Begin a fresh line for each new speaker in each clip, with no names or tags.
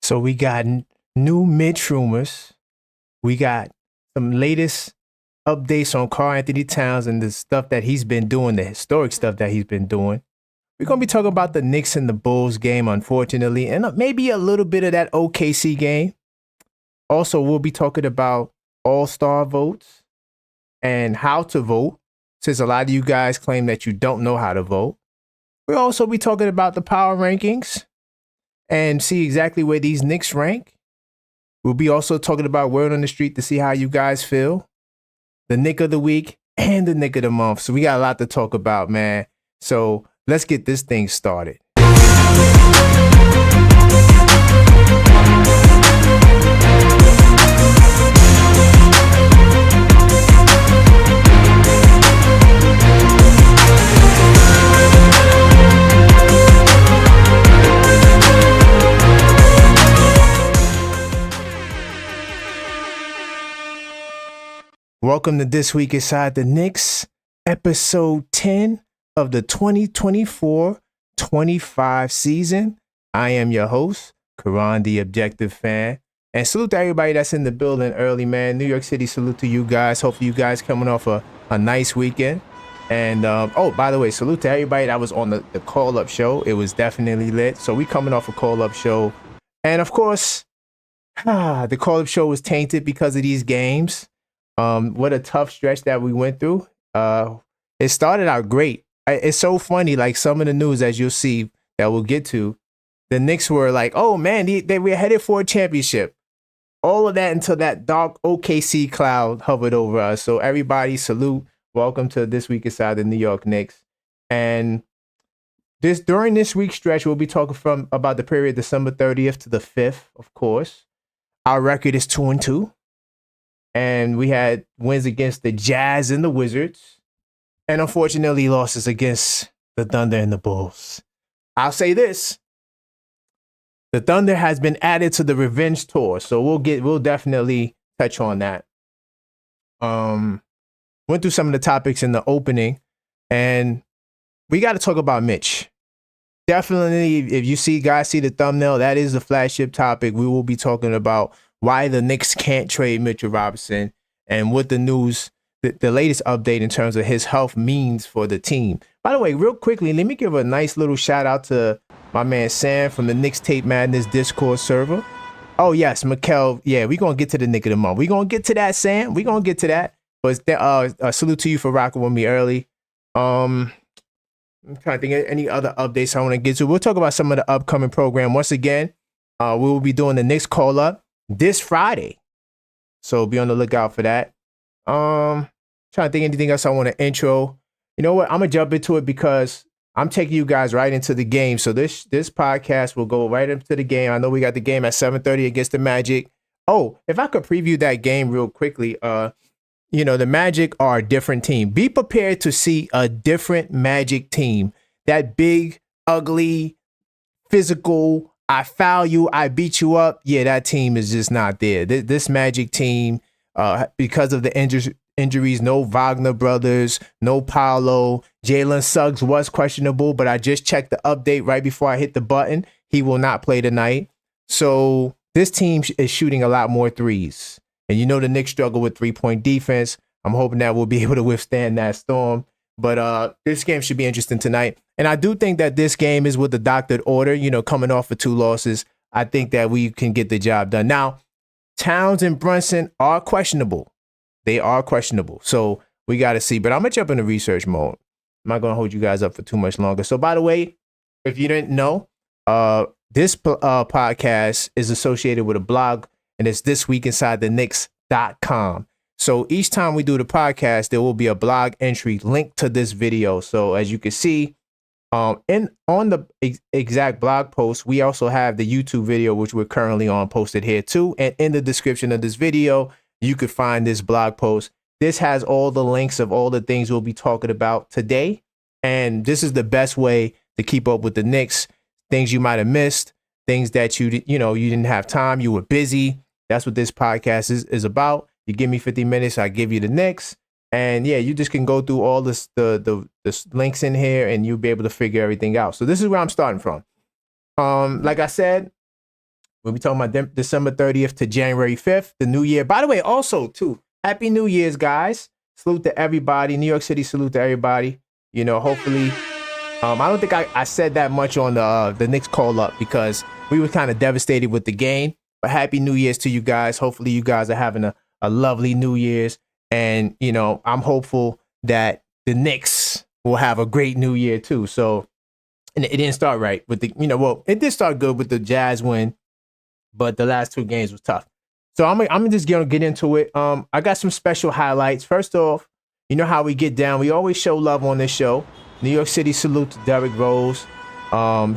So we got new Mitch rumors. We got some latest updates on Karl-Anthony Towns and the stuff that he's been doing, the historic stuff that he's been doing. We're going to be talking about the Knicks and the Bulls game, unfortunately, and maybe a little bit of that OKC game. Also, we'll be talking about All-Star votes and how to vote, since a lot of you guys claim that you don't know how to vote. We'll also be talking about the power rankings and see exactly where these Knicks rank. We'll be also talking about word on the street to see how you guys feel, the Knick of the week and the Knick of the month. So we got a lot to talk about, man. So let's get this thing started. Welcome to This Week Inside the Knicks, episode 10 of the 2024-25 season. I am your host, Karan, the Objective Fan. And salute to everybody that's in the building early, man. New York City, salute to you guys. Hopefully you guys coming off a nice weekend. And, by the way, salute to everybody that was on the call-up show. It was definitely lit. So we coming off a call-up show. And, of course, the call-up show was tainted because of these games. What a tough stretch that we went through. It started out great. It's so funny, like some of the news, as you'll see, that we'll get to, the Knicks were like, oh man, they were headed for a championship. All of that until that dark OKC cloud hovered over us. So everybody, salute. Welcome to This Week Inside the New York Knicks. And during this week's stretch, we'll be talking about the period December 30th to the 5th, of course. Our record is 2-2. And we had wins against the Jazz and the Wizards. And unfortunately, losses against the Thunder and the Bulls. I'll say this. The Thunder has been added to the revenge tour. So we'll definitely touch on that. Went through some of the topics in the opening. And we got to talk about Mitch. Definitely, if you guys see the thumbnail, that is the flagship topic. We will be talking about why the Knicks can't trade Mitchell Robinson and what the news, the latest update in terms of his health means for the team. By the way, real quickly, let me give a nice little shout out to my man Sam from the Knicks Tape Madness Discord server. Oh, yes, Mtichell. Yeah, we're going to get to the Knick of the month. We're going to get to that, Sam. We're going to get to that. But a salute to you for rocking with me early. I'm trying to think of any other updates I want to get to. We'll talk about some of the upcoming program. Once again, we will be doing the Knicks call-up this Friday. So be on the lookout for that. Trying to think anything else I want to intro. You know what? I'm going to jump into it because I'm taking you guys right into the game. So this podcast will go right into the game. I know we got the game at 7:30 against the Magic. Oh, if I could preview that game real quickly. The Magic are a different team. Be prepared to see a different Magic team. That big, ugly, physical, I foul you, I beat you up. Yeah, that team is just not there. This Magic team, because of the injuries, no Wagner brothers, no Paolo. Jalen Suggs was questionable, but I just checked the update right before I hit the button. He will not play tonight. So this team is shooting a lot more threes. And the Knicks struggle with three-point defense. I'm hoping that we'll be able to withstand that storm. But this game should be interesting tonight. And I do think that this game is with the doctored order, coming off of 2 losses. I think that we can get the job done. Now, Towns and Brunson are questionable. They are questionable. So we got to see. But I'm going to jump into research mode. I'm not going to hold you guys up for too much longer. So, by the way, if you didn't know, this podcast is associated with a blog, and it's thisweekinsidetheknicks.com. So each time we do the podcast, there will be a blog entry linked to this video. So as you can see, on the exact blog post, we also have the YouTube video, which we're currently on, posted here too. And in the description of this video, you could find this blog post. This has all the links of all the things we'll be talking about today. And this is the best way to keep up with the Knicks, things you might have missed, things that you didn't have time, you were busy. That's what this podcast is about. You give me 50 minutes, I give you the Knicks. And yeah, you just can go through all the links in here and you'll be able to figure everything out. So this is where I'm starting from. Like I said, We'll be talking about December 30th to January 5th, the new year. By the way, also, too, Happy New Year's, guys. Salute to everybody. New York City, salute to everybody. You know, hopefully, I don't think I said that much on the Knicks call-up because we were kind of devastated with the game. But Happy New Year's to you guys. Hopefully, you guys are having a lovely New Year's. And, you know, I'm hopeful that the Knicks will have a great New Year, too. So, and it didn't start right with the, you know, well, it did start good with the Jazz win, but the last 2 games was tough. So I'm just gonna get into it. I got some special highlights. First off, you know how we get down. We always show love on this show. New York City salute to Derrick Rose.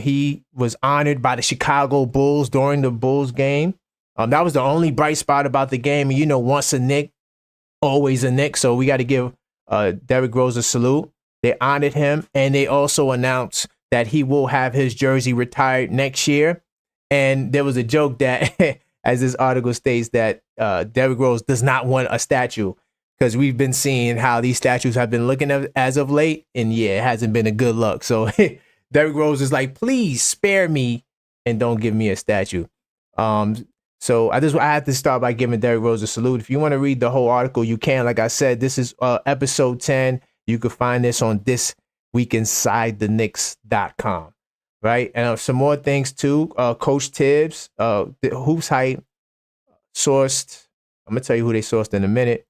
He was honored by the Chicago Bulls during the Bulls game. That was the only bright spot about the game. And you know, once a Knick, always a Knick. So we got to give Derrick Rose a salute. They honored him, and they also announced that he will have his jersey retired next year. And there was a joke that, as this article states, that Derrick Rose does not want a statue because we've been seeing how these statues have been looking as of late. And yeah, it hasn't been a good look. So Derrick Rose is like, please spare me and don't give me a statue. So I had to start by giving Derrick Rose a salute. If you want to read the whole article, you can. Like I said, this is episode 10. You can find this on thisweekinsidethenix.com. Right. And some more things, too. Coach Tibbs, the Hoops Hype sourced. I'm going to tell you who they sourced in a minute.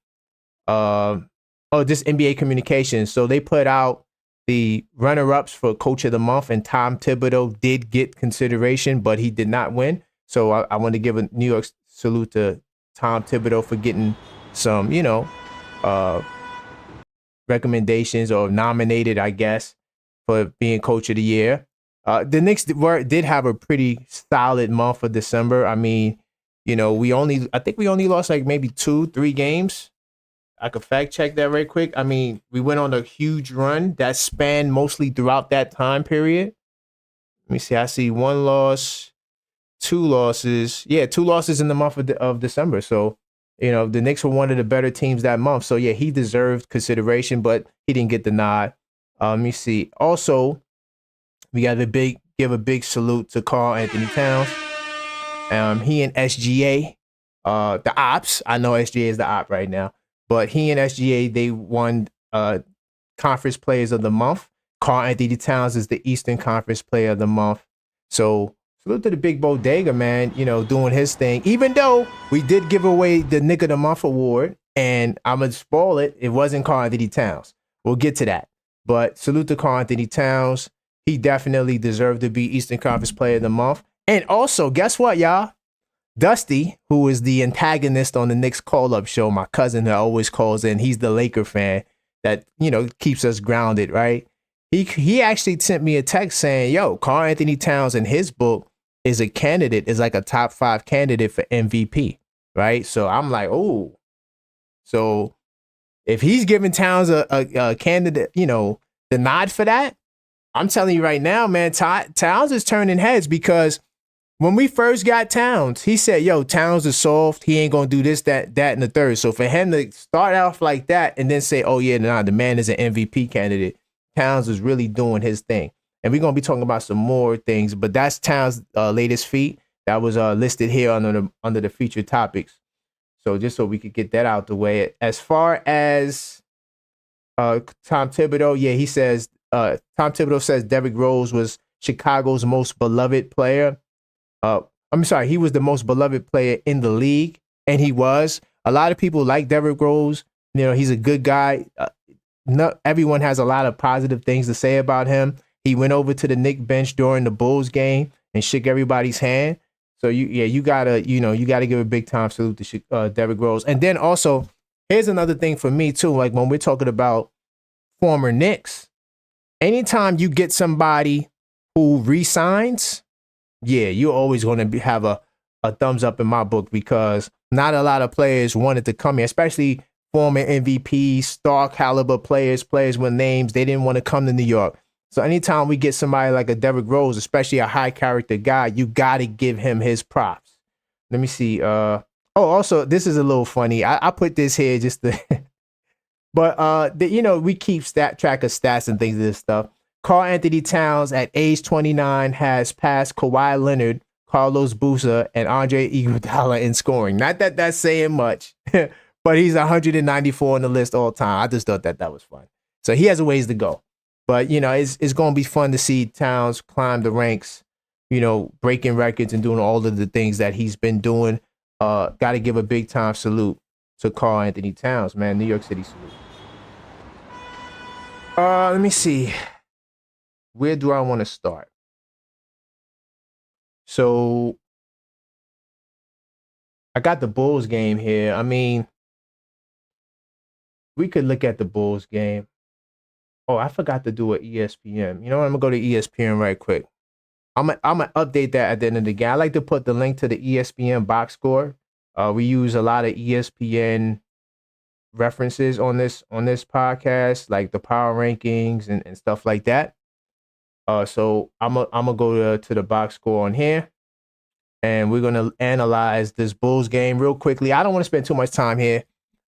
Just NBA Communications. So they put out the runner-ups for Coach of the Month, and Tom Thibodeau did get consideration, but he did not win. So I want to give a New York salute to Tom Thibodeau for getting some, you know, recommendations or nominated, I guess, for being Coach of the Year. The Knicks did have a pretty solid month for December. I mean, you know, I think we only lost like maybe 2-3 games. I could fact check that right quick. I mean, we went on a huge run that spanned mostly throughout that time period. Let me see. I see 1 loss, 2 losses. Yeah, 2 losses in the month of December. So, you know, the Knicks were one of the better teams that month. So, yeah, he deserved consideration, but he didn't get the nod. Let me see. Also, we got to give a big salute to Karl-Anthony Towns. He and SGA, the Ops. I know SGA is the Op right now, but he and SGA, they won Conference Players of the Month. Karl-Anthony Towns is the Eastern Conference Player of the Month. So salute to the big bodega, man, you know, doing his thing. Even though we did give away the Knick of the Month award, and I'm going to spoil it, it wasn't Karl-Anthony Towns. We'll get to that. But salute to Karl-Anthony Towns. He definitely deserved to be Eastern Conference Player of the Month. And also, guess what, y'all? Dusty, who is the antagonist on the Knicks call-up show, my cousin that always calls in, he's the Laker fan that, you know, keeps us grounded, right? He actually sent me a text saying, yo, Karl-Anthony Towns in his book is like a top 5 candidate for MVP, right? So I'm like, oh. So if he's giving Towns a candidate, you know, the nod for that, I'm telling you right now, man, Towns is turning heads because when we first got Towns, he said, yo, Towns is soft. He ain't going to do this, that, and the third. So for him to start off like that and then say, oh, yeah, nah, the man is an MVP candidate, Towns is really doing his thing. And we're going to be talking about some more things, but that's Towns' latest feat. That was listed here under the featured topics. So just so we could get that out the way. As far as Tom Thibodeau, yeah, he says, Tom Thibodeau says Derrick Rose was Chicago's most beloved player. I'm sorry, he was the most beloved player in the league, and he was. A lot of people like Derrick Rose. You know, he's a good guy. Not everyone has a lot of positive things to say about him. He went over to the Knick bench during the Bulls game and shook everybody's hand. So you gotta give a big time salute to Derrick Rose. And then also, here's another thing for me too. Like when we're talking about former Knicks, anytime you get somebody who resigns, yeah, you're always going to have a thumbs up in my book because not a lot of players wanted to come here, especially former MVPs, star caliber players with names. They didn't want to come to New York. So anytime we get somebody like a Derrick Rose, especially a high character guy, you got to give him his props. Let me see. Also, this is a little funny. I put this here just to, but we keep track of stats and things of this stuff. Karl-Anthony Towns at age 29 has passed Kawhi Leonard, Carlos Boozer, and Andre Iguodala in scoring. Not that that's saying much, but he's 194 on the list all time. I just thought that was fun. So he has a ways to go. But, it's going to be fun to see Towns climb the ranks, breaking records and doing all of the things that he's been doing. Got to give a big time salute to Karl-Anthony Towns, man. New York City salute. Let me see. Where do I want to start? So I got the Bulls game here. I mean, we could look at the Bulls game. Oh, I forgot to do an ESPN. You know what? I'm going to go to ESPN right quick. I'm gonna update that at the end of the game. I like to put the link to the ESPN box score. We use a lot of ESPN references on this podcast, like the power rankings and stuff like that. So I'm gonna go to the box score on here, and we're gonna analyze this Bulls game real quickly. I don't want to spend too much time here.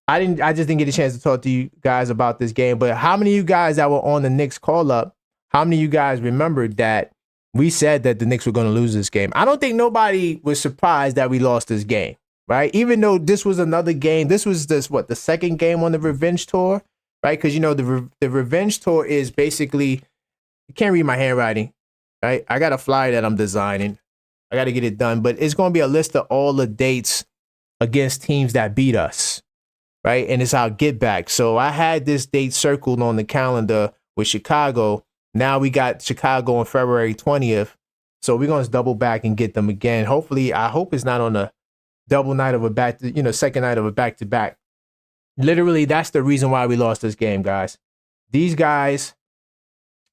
I just didn't get a chance to talk to you guys about this game. But how many of you guys that were on the Knicks call up? How many of you guys remembered that we said that the Knicks were going to lose this game? I don't think nobody was surprised that we lost this game, right? Even though this was another game, this was the second game on the revenge tour, right? Because the revenge tour is basically, you can't read my handwriting, right? I got a flyer that I'm designing. I got to get it done, but it's going to be a list of all the dates against teams that beat us, right? And it's our get back. So I had this date circled on the calendar with Chicago. Now we got Chicago on February 20th. So we're going to double back and get them again. Hopefully, I hope it's not on a double night of a second night of a back-to-back. Literally, that's the reason why we lost this game, guys. These guys,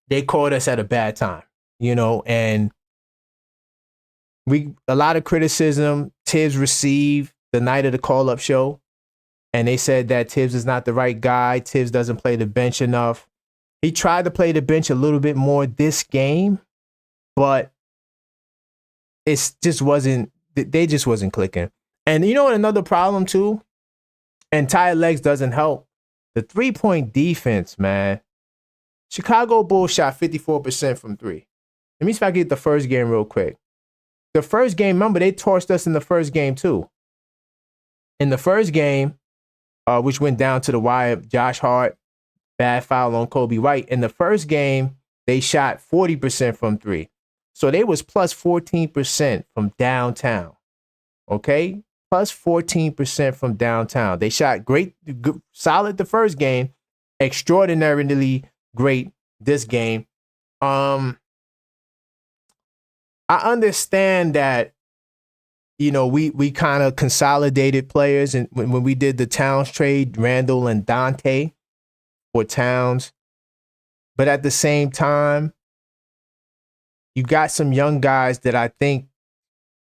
they caught us at a bad time, and a lot of criticism Tibbs received the night of the call-up show. And they said that Tibbs is not the right guy. Tibbs doesn't play the bench enough. He tried to play the bench a little bit more this game, but they just wasn't clicking. And another problem too, and tired legs doesn't help. The 3-point defense, man. Chicago Bulls shot 54% from three. Let me see if I can get the first game real quick. The first game, remember, they torched us in the first game too. In the first game, which went down to the wire, Josh Hart, bad foul on Kobe White. In the first game, they shot 40% from three. So they was plus 14% from downtown. Okay? Plus 14% from downtown. They shot great, solid the first game, extraordinarily great this game. I understand that we kind of consolidated players, and when we did the Towns trade, Randall and Dante for Towns. But at the same time, you got some young guys that I think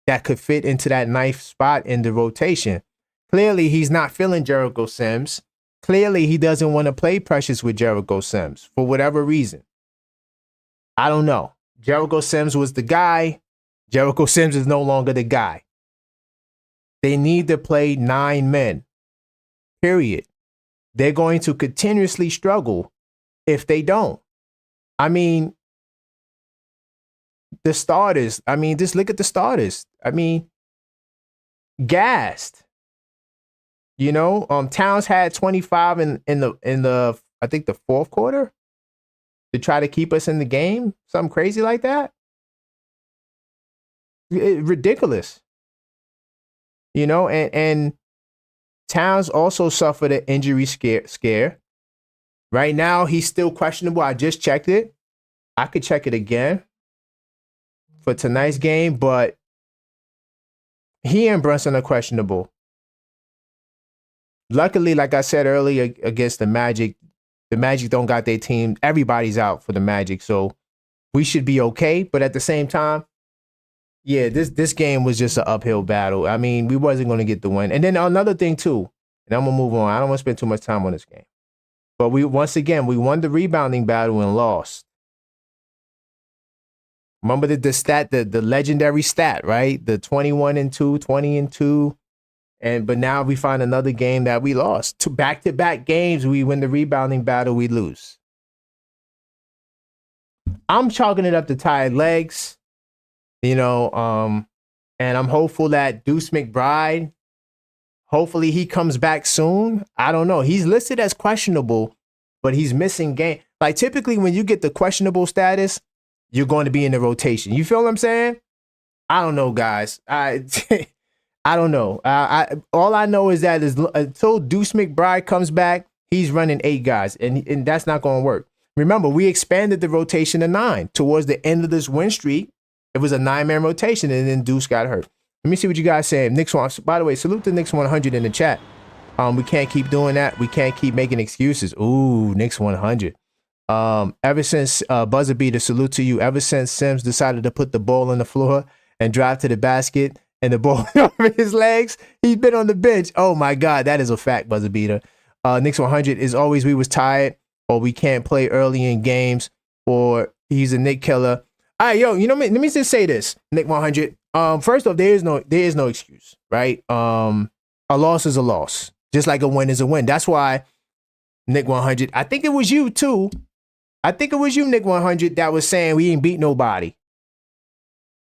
that could fit into that ninth spot in the rotation. Clearly, he's not feeling Jericho Sims. Clearly, he doesn't want to play Precious with Jericho Sims for whatever reason. I don't know. Jericho Sims was the guy. Jericho Sims is no longer the guy. They need to play 9 men, period. They're going to continuously struggle if they don't. I mean, the starters, just look at the starters. Gassed. Towns had 25 in the I think the fourth quarter to try to keep us in the game. Something crazy like that. Ridiculous. And Towns also suffered an injury scare. Right now, he's still questionable. I just checked it. I could check it again for tonight's game, but he and Brunson are questionable. Luckily, like I said earlier, against the Magic don't got their team. Everybody's out for the Magic, so we should be okay. But at the same time, yeah, this game was just an uphill battle. We wasn't going to get the win. And then another thing, too, and I'm going to move on. I don't want to spend too much time on this game. But we won the rebounding battle and lost. Remember the legendary stat, right? The 21-2, 20-2. But now we find another game that we lost. 2 back-to-back games, we win the rebounding battle, we lose. I'm chalking it up to tired legs. And I'm hopeful that Deuce McBride, hopefully he comes back soon. I don't know. He's listed as questionable, but he's missing game. Like typically when you get the questionable status, you're going to be in the rotation. You feel what I'm saying? I don't know, guys. I I don't know. All I know is that until Deuce McBride comes back, he's running 8 guys, and that's not going to work. Remember, we expanded the rotation to 9. Towards the end of this win streak, it was a 9-man rotation, and then Deuce got hurt. Let me see what you guys saying. Knicks, by the way, salute to Knicks 100 in the chat. We can't keep doing that. We can't keep making excuses. Ooh, Knicks 100. Ever since buzzer beater, salute to you. Ever since Sims decided to put the ball on the floor and drive to the basket and the ball over his legs, he's been on the bench. Oh my God, that is a fact, buzzer beater. Knicks 100 is always we was tired, or we can't play early in games, or he's a Knick killer. All right, yo, you know, let me just say this, Knick 100. First off, there is no excuse, right? A loss is a loss, just like a win is a win. That's why Knick 100. I think it was you too. I think it was you, Knick 100, that was saying we ain't beat nobody.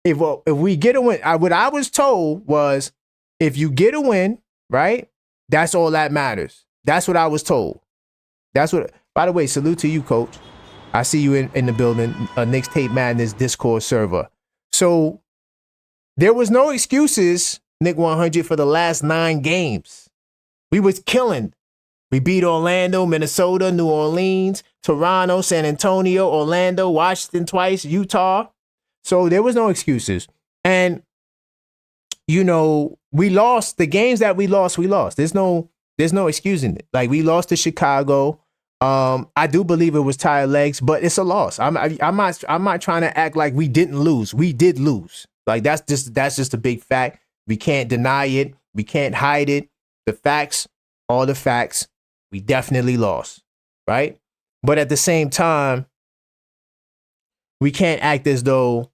If we get a win, what I was told was, if you get a win, right, that's all that matters. That's what I was told. That's what. By the way, salute to you, Coach. I see you in the building. Knicks Tape Madness Discord server. So there was no excuses, Knick 100, for the last 9 games. We was killing. We beat Orlando, Minnesota, New Orleans, Toronto, San Antonio, Orlando, Washington twice, Utah. So there was no excuses. And, you know, we lost. The games that we lost. There's no excusing it. Like, we lost to Chicago. I do believe it was tired legs, but it's a loss. I'm not trying to act like we didn't lose. We did lose. Like, that's just a big fact. We can't deny it. We can't hide it. The facts, all the facts. We definitely lost, right? But at the same time, we can't act as though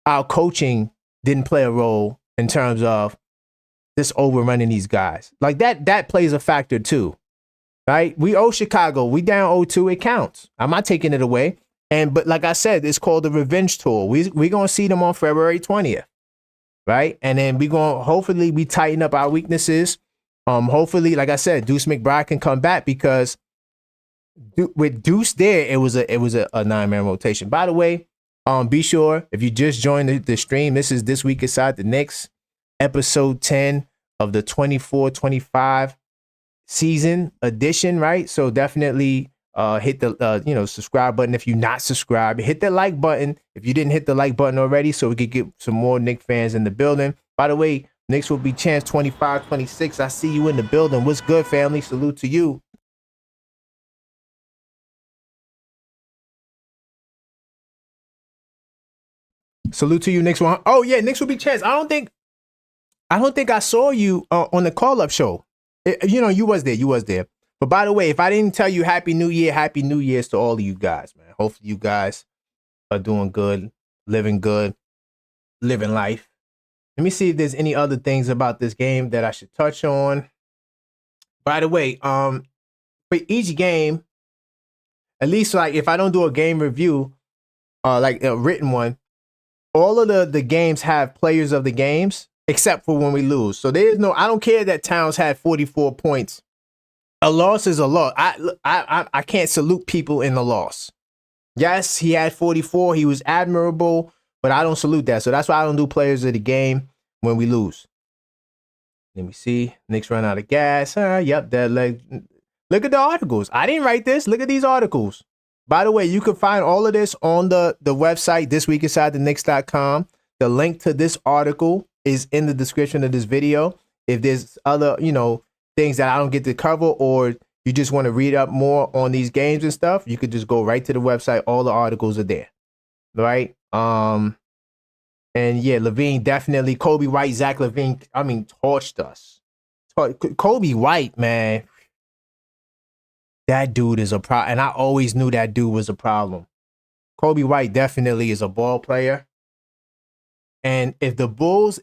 our coaching didn't play a role in terms of this overrunning these guys. Like that plays a factor too, right? We owe Chicago. We down 0-2. It counts. I'm not taking it away. But like I said, it's called the revenge tour. We're going to see them on February 20th, right? And then we're going to hopefully we tighten up our weaknesses. Hopefully, like I said, Deuce McBride can come back, because with Deuce there, it was a 9-man rotation. By the way, be sure, if you just joined the stream, this is This Week Inside the Knicks, episode 10 of the 24-25 season edition, right? So definitely hit the subscribe button if you're not subscribed. Hit the like button if you didn't hit the like button already, so we could get some more Knicks fans in the building. By the way, Knicks will be champs 25-26. I see you in the building. What's good, family? Salute to you. Salute to you, Knicks. Oh yeah, Knicks will be champs. I don't think I saw you on the call-up show. You was there. But by the way, if I didn't tell you Happy New Year's to all of you guys, man. Hopefully you guys are doing good, living life. Let me see if there's any other things about this game that I should touch on. By the way, for each game, at least like if I don't do a game review, like a written one, all of the games have players of the games, except for when we lose. So I don't care that Towns had 44 points. A loss is a loss. I can't salute people in the loss. Yes, he had 44. He was admirable, but I don't salute that. So that's why I don't do players of the game when we lose. Let me see. Knicks run out of gas. Yep. Look at the articles. I didn't write this. Look at these articles. By the way, you can find all of this on the website, thisweekinsidetheknicks.com. The link to this article is in the description of this video. If there's other, things that I don't get to cover, or you just want to read up more on these games and stuff, you could just go right to the website. All the articles are there. Right? And yeah, Levine definitely. Kobe White, Zach Levine, torched us. Kobe White, man. That dude is a problem. And I always knew that dude was a problem. Kobe White definitely is a ball player. And if the Bulls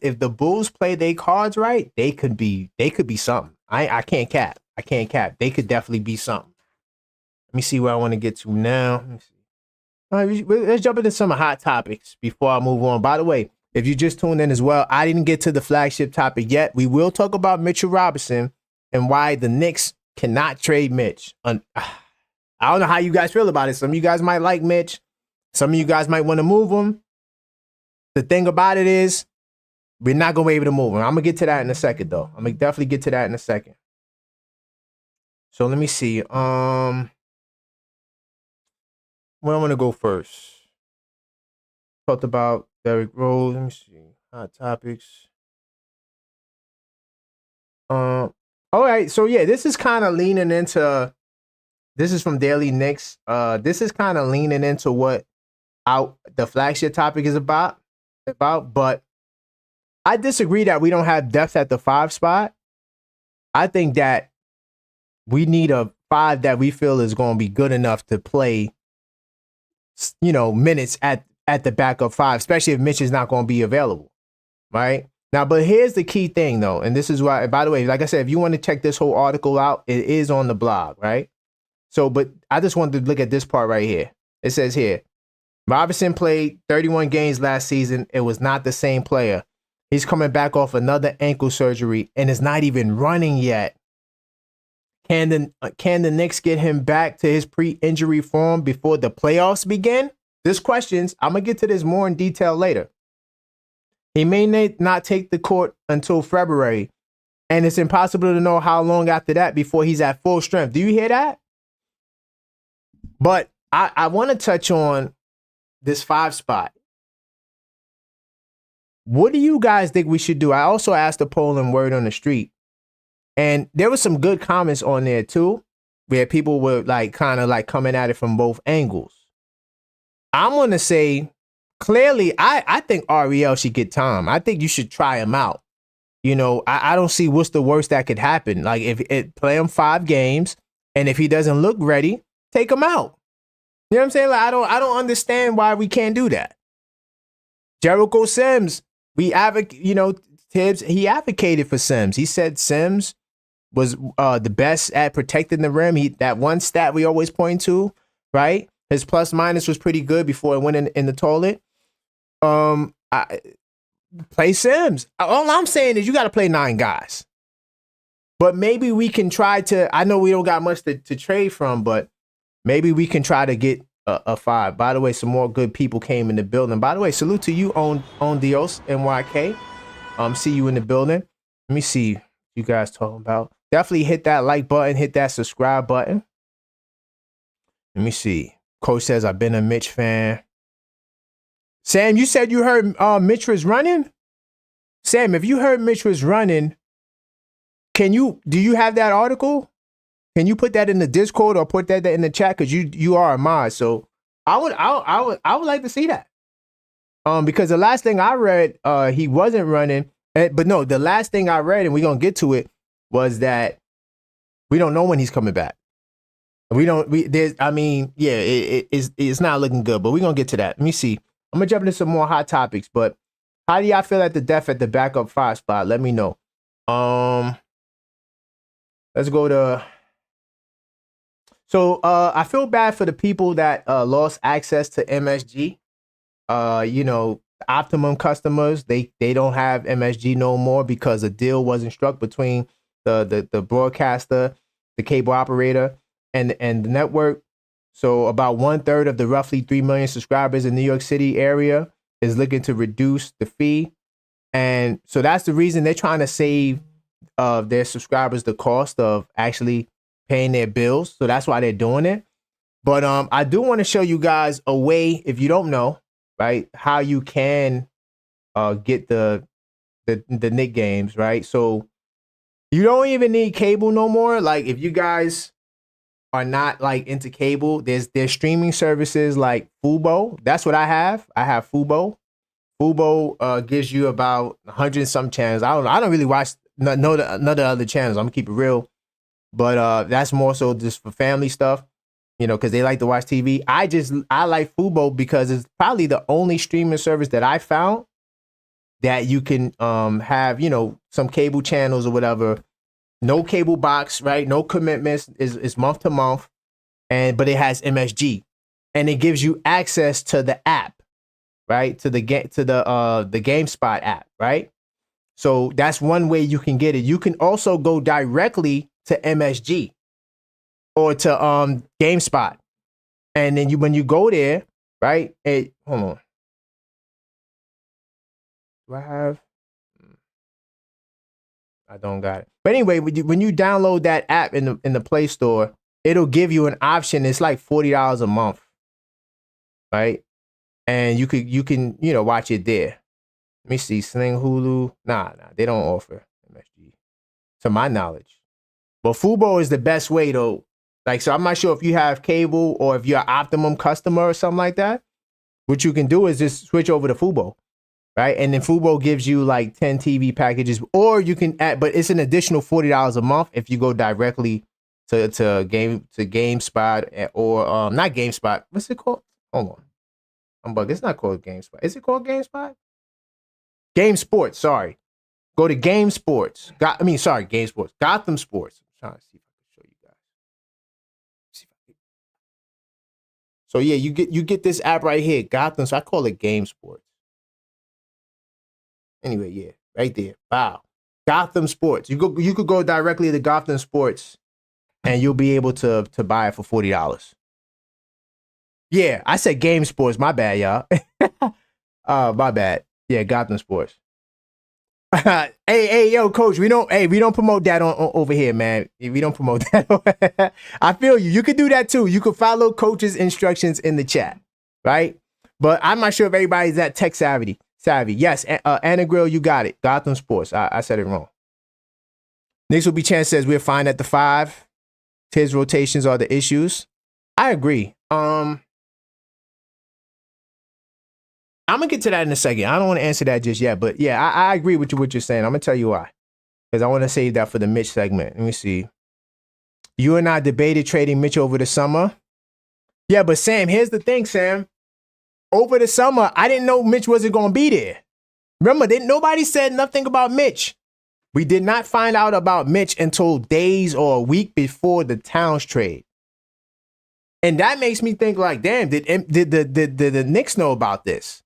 play their cards right, they could be something. I can't cap. They could definitely be something. Let me see where I want to get to now. Let me see. All right, let's jump into some hot topics before I move on. By the way, If you just tuned in as well, I didn't get to the flagship topic yet. We will talk about Mitchell Robinson and why the Knicks cannot trade Mitch. I don't know how you guys feel about it. Some of you guys might like Mitch. Some of you guys might want to move him. The thing about it is, we're not going to be able to move him. I'm going to get to that in a second, though. I'm going to definitely get to that in a second. So let me see. Where I'm going to go first. Talked about Derrick Rose. Let me see. Hot topics. All right. So, yeah, this is kind of leaning into... This is from Daily Knicks. This is kind of leaning into what the flagship topic is about. But I disagree that we don't have depth at the 5 spot. I think that we need a 5 that we feel is going to be good enough to play, minutes at the backup 5, especially if Mitch is not going to be available, right? Now, but here's the key thing, though, and this is why, by the way, like I said, if you want to check this whole article out, it is on the blog, right? So, but I just wanted to look at this part right here. It says here, Robinson played 31 games last season. It was not the same player. He's coming back off another ankle surgery and is not even running yet. Can the Knicks get him back to his pre-injury form before the playoffs begin? This questions. I'm going to get to this more in detail later. He may not take the court until February, and it's impossible to know how long after that before he's at full strength. Do you hear that? But I want to touch on this 5 spot. What do you guys think we should do? I also asked the poll and word on the street, and there was some good comments on there too, where people were kind of coming at it from both angles. I'm going to say clearly, I think Ariel should get time. I think you should try him out. I don't see what's the worst that could happen. Like play him 5 games, and if he doesn't look ready, take him out. You know what I'm saying? I don't understand why we can't do that. Jericho Sims, Tibbs, he advocated for Sims. He said Sims was the best at protecting the rim. That one stat we always point to, right? His plus minus was pretty good before it went in the toilet. Play Sims. All I'm saying is you got to play 9 guys. But maybe we can try to, I know we don't got much to trade from, but maybe we can try to get a 5. By the way, some more good people came in the building. By the way, salute to you on Dios, NYK. See you in the building. Let me see what you guys talking about. Definitely hit that like button, hit that subscribe button. Let me see. Coach says, I've been a Mitch fan. Sam, you said you heard Mitch was running? Sam, if you heard Mitch was running, do you have that article? Can you put that in the Discord or put that in the chat? Because you are a mod. So I would like to see that. Because the last thing I read, he wasn't running. But no, the last thing I read, and we're gonna get to it, was that we don't know when he's coming back. It's not looking good, but we're gonna get to that. Let me see. I'm gonna jump into some more hot topics, but how do y'all feel at the depth at the backup 5 spot? Let me know. Let's go to. So I feel bad for the people that lost access to MSG. Optimum customers, they don't have MSG no more because a deal wasn't struck between the broadcaster, the cable operator, and the network. So about 1/3 of the roughly 3 million subscribers in New York City area is looking to reduce the fee. And so that's the reason they're trying to save their subscribers the cost of actually paying their bills. So that's why they're doing it. But I do want to show you guys a way, if you don't know, right, how you can get the Knick games, right? So you don't even need cable no more. Like if you guys are not into cable, there's streaming services like Fubo. That's what I have. I have Fubo. Fubo gives you about 100 some channels. I don't really watch none of the other channels. I'm gonna keep it real. But that's more so just for family stuff, because they like to watch TV. I like Fubo because it's probably the only streaming service that I found that you can have, some cable channels or whatever. No cable box, right? No commitments. Is month to month, but it has MSG, and it gives you access to the app. right? To the GameSpot app, right? So that's one way you can get it. You can also go directly to MSG or to GameSpot. And then when you go there, right? Hold on. Do I have? I don't got it. But anyway, when you download that app in the Play Store, it'll give you an option. It's like $40 a month, right? And you can watch it there. Let me see, Sling, Hulu. Nah, they don't offer MSG, to my knowledge. But Fubo is the best way though. Like, so I'm not sure if you have cable or if you're an Optimum customer or something like that. What you can do is just switch over to Fubo, right? And then Fubo gives you like 10 TV packages, or you can add, but it's an additional $40 a month if you go directly to GameSpot or not GameSpot. What's it called? Hold on, I'm bugging. It's not called GameSpot. Is it called GameSpot? Game Sports. Sorry, go to Game Sports. Game Sports. Gotham Sports. I'm trying to see if I can show you guys. So yeah, you get this app right here, Gotham. So I call it Game Sports. Anyway, yeah, right there. Wow, Gotham Sports. You could go directly to Gotham Sports, and you'll be able to buy it for $40. Yeah, I said Game Sports. My bad, y'all. My bad. Yeah, Gotham Sports. hey, yo, coach, we don't promote that on over here, man. We don't promote that. I feel you. You could do that too. You could follow coach's instructions in the chat, right? But I'm not sure if everybody's that tech savvy. Yes, Anna Grill, you got it. Gotham Sports. I said it wrong. Knicks will be chance says we're fine at the 5. His rotations are the issues. I agree. I'm gonna get to that in a second. I don't want to answer that just yet, but yeah, I agree with what you're saying. I'm gonna tell you why, because I want to save that for the Mitch segment. Let me see. You and I debated trading Mitch over the summer. Yeah, but Sam, here's the thing, Sam. Over the summer, I didn't know Mitch wasn't gonna be there. Remember, nobody said nothing about Mitch. We did not find out about Mitch until days or a week before the Towns trade. And that makes me think like, damn, did the Knicks know about this?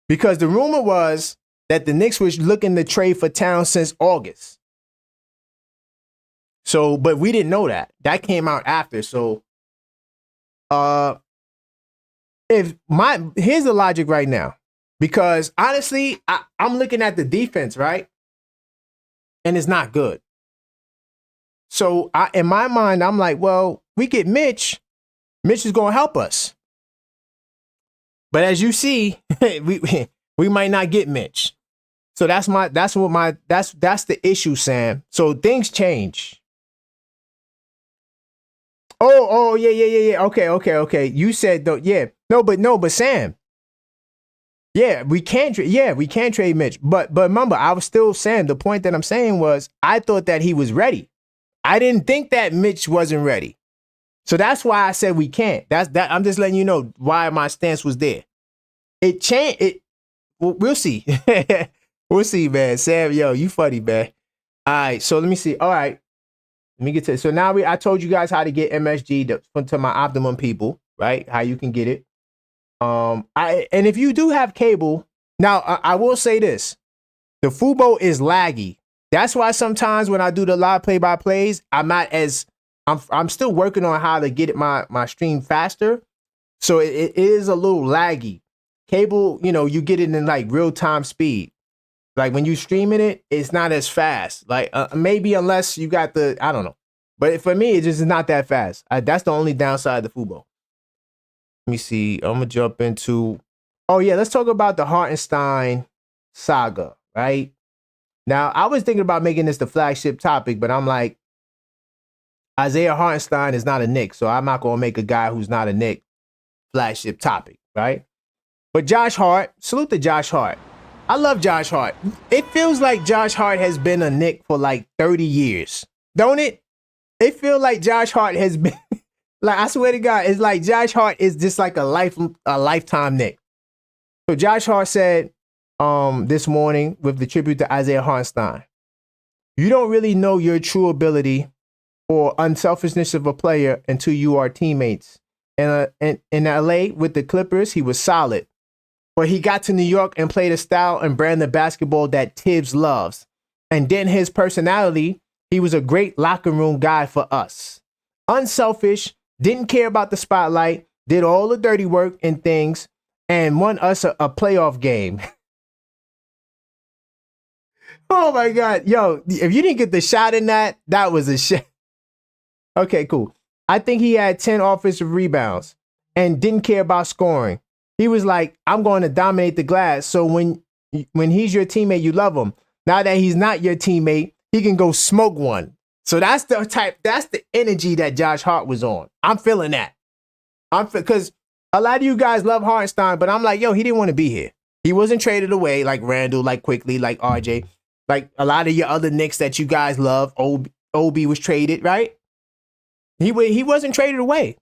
Because the rumor was that the Knicks was looking to trade for Towns since August. So, but we didn't know that. That came out after. So, here's the logic right now. Because honestly, I'm looking at the defense, right? And it's not good. So, in my mind, I'm like, well, we get Mitch. Mitch is going to help us. But as you see, we might not get Mitch. So that's the issue, Sam. So things change. Oh, yeah. Okay. You said though, yeah. No, but Sam. Yeah, we can't trade Mitch. But remember, I was still saying, the point that I'm saying was I thought that he was ready. I didn't think that Mitch wasn't ready. So that's why I said we can't. I'm just letting you know why my stance was there. It changed. We'll see. We'll see, man. Sam, yo, you funny, man. All right, so let me see. All right, let me get to it. So now I told you guys how to get MSG to my Optimum people, right? How you can get it. And if you do have cable, now I will say this: the Fubo is laggy. That's why sometimes when I do the live play-by-plays, I'm still working on how to get my stream faster. So it is a little laggy. Cable, you get it in like real-time speed. Like when you streaming it, it's not as fast. Like maybe unless you got I don't know. But for me, it just is not that fast. That's the only downside of the Fubo. Let me see. I'm going to jump into, let's talk about the Hartenstein saga, right? Now, I was thinking about making this the flagship topic, but I'm like, Isaiah Hartenstein is not a Knick, so I'm not going to make a guy who's not a Knick flagship topic, right? But Josh Hart, salute to Josh Hart. I love Josh Hart. It feels like Josh Hart has been a Knick for like 30 years, don't it? It feels like Josh Hart has been, like, I swear to God, it's like Josh Hart is just like a lifetime Knick. So Josh Hart said this morning with the tribute to Isaiah Hartenstein, you don't really know your true ability or unselfishness of a player until you are teammates. And in LA with the Clippers, he was solid. but he got to New York and played a style and brand of basketball that Tibbs loves. And then his personality, he was a great locker room guy for us. Unselfish, didn't care about the spotlight, did all the dirty work and things, and won us a playoff game. Oh my God. Yo, if you didn't get the shot in that, that was a shit. Okay, cool. I think he had 10 offensive rebounds and didn't care about scoring. He was like, I'm going to dominate the glass. So when he's your teammate, you love him. Now that he's not your teammate, he can go smoke one. So that's the energy that Josh Hart was on. I'm feeling that. Because a lot of you guys love Hartenstein, but I'm like, yo, he didn't want to be here. He wasn't traded away like Randall, like Quickly, like RJ, like a lot of your other Knicks that you guys love. OB was traded, right? He wasn't traded away.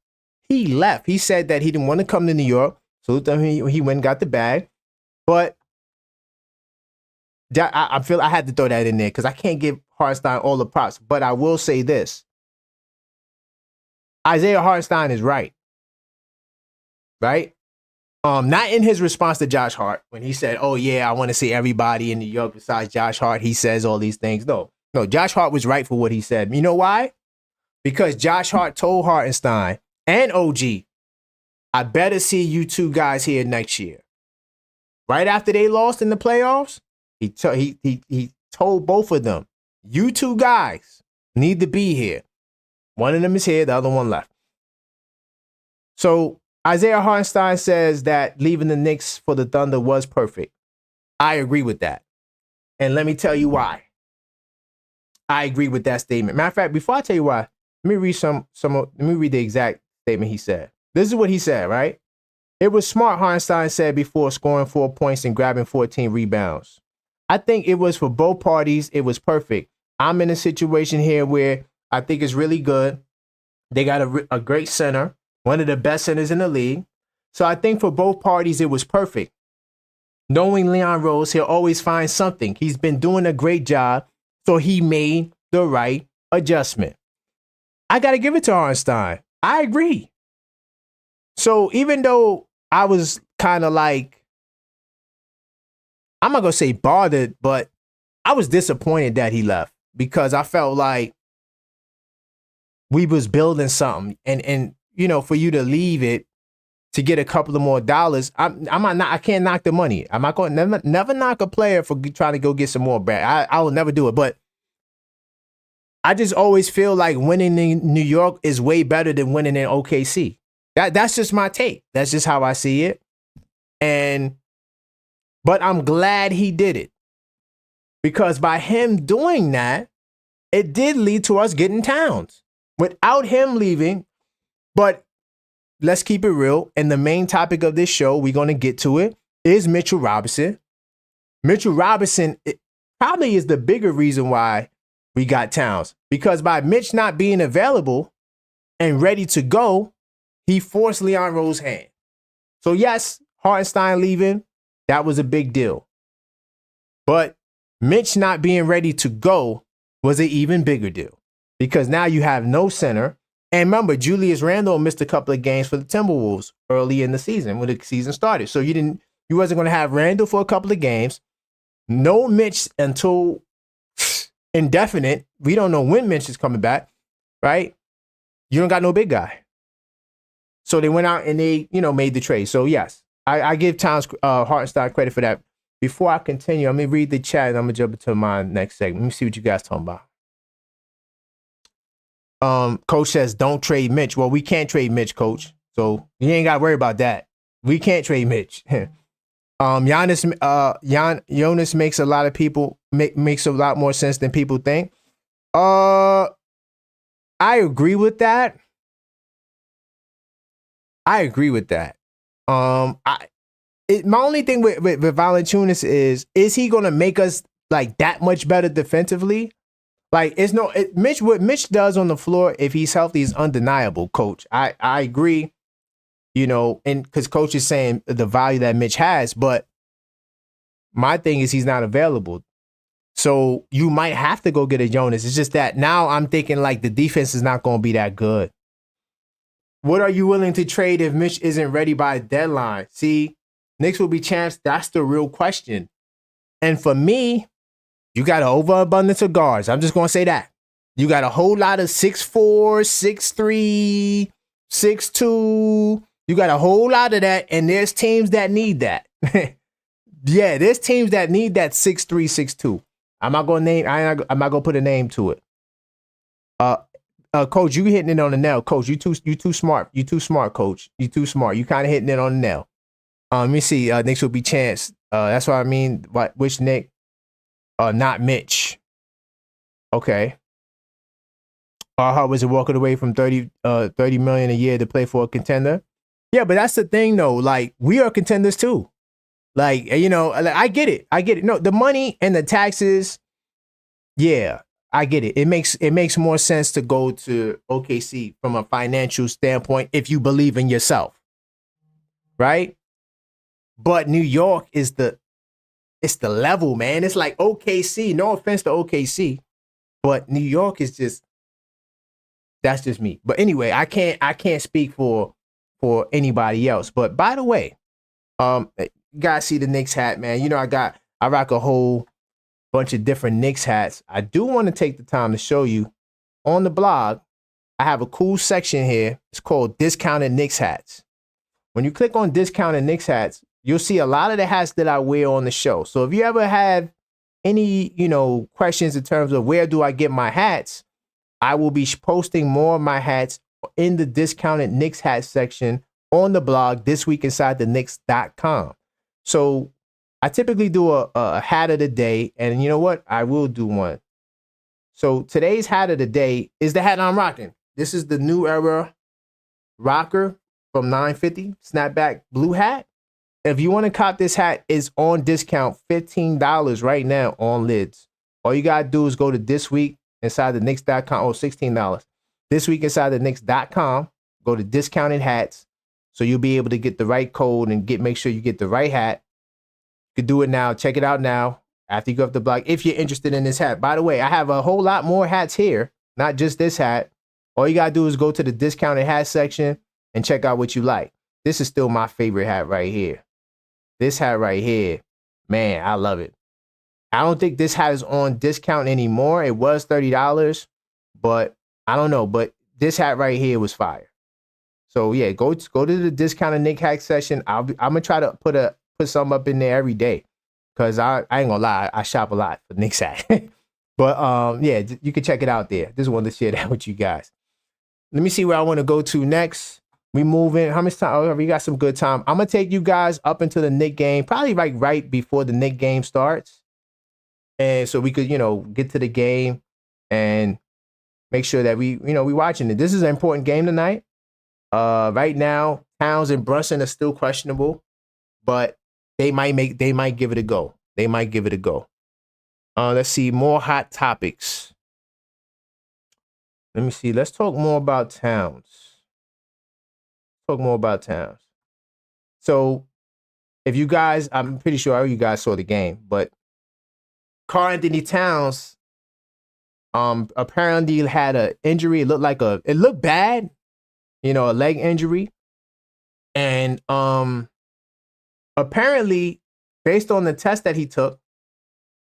He left. He said that he didn't want to come to New York. So he went and got the bag. But I feel I had to throw that in there because I can't give Hartenstein all the props. But I will say this. Isaiah Hartenstein is right. Right? Not in his response to Josh Hart when he said, oh, yeah, I want to see everybody in New York besides Josh Hart. He says all these things. No, Josh Hart was right for what he said. You know why? Because Josh Hart told Hartenstein and OG, I better see you two guys here next year. Right after they lost in the playoffs, he told both of them, you two guys need to be here. One of them is here, the other one left. So Isaiah Hartenstein says that leaving the Knicks for the Thunder was perfect. I agree with that. And let me tell you why. I agree with that statement. Matter of fact, before I tell you why, let me read let me read the exact statement he said. This is what he said, right? It was smart, Hartenstein said before scoring 4 points and grabbing 14 rebounds. I think it was for both parties. It was perfect. I'm in a situation here where I think it's really good. They got a great center, one of the best centers in the league. So I think for both parties, it was perfect. Knowing Leon Rose, he'll always find something. He's been doing a great job, so he made the right adjustment. I got to give it to Hartenstein. I agree. So even though I was kind of like, I'm not going to say bothered, but I was disappointed that he left because I felt like we was building something. And you know, for you to leave it to get a couple of more dollars, I can't knock the money. I'm not going to never knock a player for trying to go get some more bread. I will never do it. But I just always feel like winning in New York is way better than winning in OKC. That's just my take. That's just how I see it. But I'm glad he did it. Because by him doing that, it did lead to us getting Towns. Without him leaving, but let's keep it real. And the main topic of this show, we're going to get to it, is Mitchell Robinson. Mitchell Robinson probably is the bigger reason why we got Towns. Because by Mitch not being available and ready to go, he forced Leon Rose's hand. So yes, Hartenstein leaving, that was a big deal. But Mitch not being ready to go was an even bigger deal. Because now you have no center. And remember, Julius Randle missed a couple of games for the Timberwolves early in the season when the season started. So you wasn't going to have Randle for a couple of games. No Mitch until indefinite. We don't know when Mitch is coming back, right? You don't got no big guy. So they went out and they, made the trade. So yes, I give Towns Hartenstein credit for that. Before I continue, I'm going to read the chat and I'm going to jump into my next segment. Let me see what you guys talking about. Coach says, don't trade Mitch. Well, we can't trade Mitch, Coach. So you ain't got to worry about that. We can't trade Mitch. Jonas makes a lot of people makes a lot more sense than people think. I agree with that. My only thing with Valanciunas is he going to make us like that much better defensively? Like what Mitch does on the floor, if he's healthy, is undeniable, Coach. I agree, and because Coach is saying the value that Mitch has, but my thing is he's not available. So you might have to go get a Jonas. It's just that now I'm thinking like the defense is not going to be that good. What are you willing to trade if Mitch isn't ready by a deadline? See, Knicks will be champs. That's the real question. And for me, you got an overabundance of guards. I'm just going to say that. You got a whole lot of 6'4", 6'3", 6'2". You got a whole lot of that, and there's teams that need that. Yeah, there's teams that need that 6'3", 6'2". I'm not going to put a name to it. Coach, you hitting it on the nail. Coach, you too smart. You too smart, Coach. You too smart. You kind of hitting it on the nail. Let me see. Knicks will be chance. That's what I mean. Which Knick? Not Mitch. Okay. Hart was walking away from $30 million a year to play for a contender. Yeah, but that's the thing, though. Like, we are contenders too. Like, you know, I get it. No, the money and the taxes. Yeah, I get it. It makes more sense to go to OKC from a financial standpoint if you believe in yourself, right? But New York is it's the level, man. It's like OKC. No offense to OKC, but New York is just. That's just me. But anyway, I can't speak for anybody else. But by the way, you guys see the Knicks hat, man. You know, I rock a whole bunch of different Knicks hats. I do want to take the time to show you on the blog. I have a cool section here. It's called Discounted Knicks Hats. When you click on Discounted Knicks Hats, you'll see a lot of the hats that I wear on the show. So if you ever have any, questions in terms of where do I get my hats, I will be posting more of my hats in the Discounted Knicks hat section on the blog this week inside the Knicks.com. So I typically do a hat of the day, and you know what? I will do one. So today's hat of the day is the hat I'm rocking. This is the New Era Rocker from 950 snapback blue hat. If you want to cop this hat, it's on discount, $15 right now on lids. All you got to do is go to this week inside the Knicks.com. Oh, $16. This week inside the Knicks.com, go to discounted hats. So you'll be able to get the right code and make sure you get the right hat. You can do it now. Check it out now after you go up the blog if you're interested in this hat. By the way, I have a whole lot more hats here, not just this hat. All you got to do is go to the discounted hat section and check out what you like. This is still my favorite hat right here. This hat right here, man, I love it. I don't think this hat is on discount anymore. It was $30, but I don't know. But this hat right here was fire. So yeah, go to the discounted Knick hack session. I'm gonna try to put some up in there every day, cause I ain't gonna lie, I shop a lot for Knicks hat. But yeah, you can check it out there. Just wanted to share that with you guys. Let me see where I want to go to next. We moving. How much time? Oh, we got some good time. I'm gonna take you guys up into the Knick game, probably like right before the Knick game starts, and so we could get to the game and make sure that we watching it. This is an important game tonight. Right now, Towns and Brunson are still questionable, but they might give it a go. They might give it a go. Let's see more hot topics. Let me see. Let's talk more about Towns. So, if you guys, I'm pretty sure all you guys saw the game, but Karl-Anthony Towns, apparently had an injury. It looked bad, a leg injury, and apparently, based on the test that he took,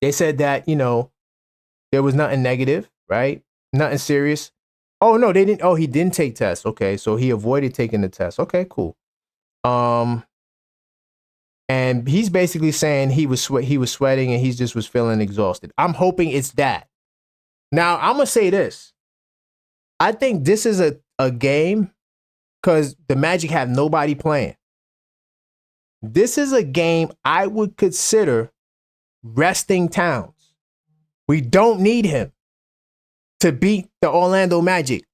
they said that there was nothing negative, right? Nothing serious. Oh no, they didn't. Oh, he didn't take tests. Okay, so he avoided taking the test. Okay, cool. And he's basically saying he was sweating and he just was feeling exhausted. I'm hoping it's that. Now I'm gonna say this. I think this is a game because the Magic have nobody playing. This is a game I would consider resting Towns. We don't need him to beat the Orlando Magic.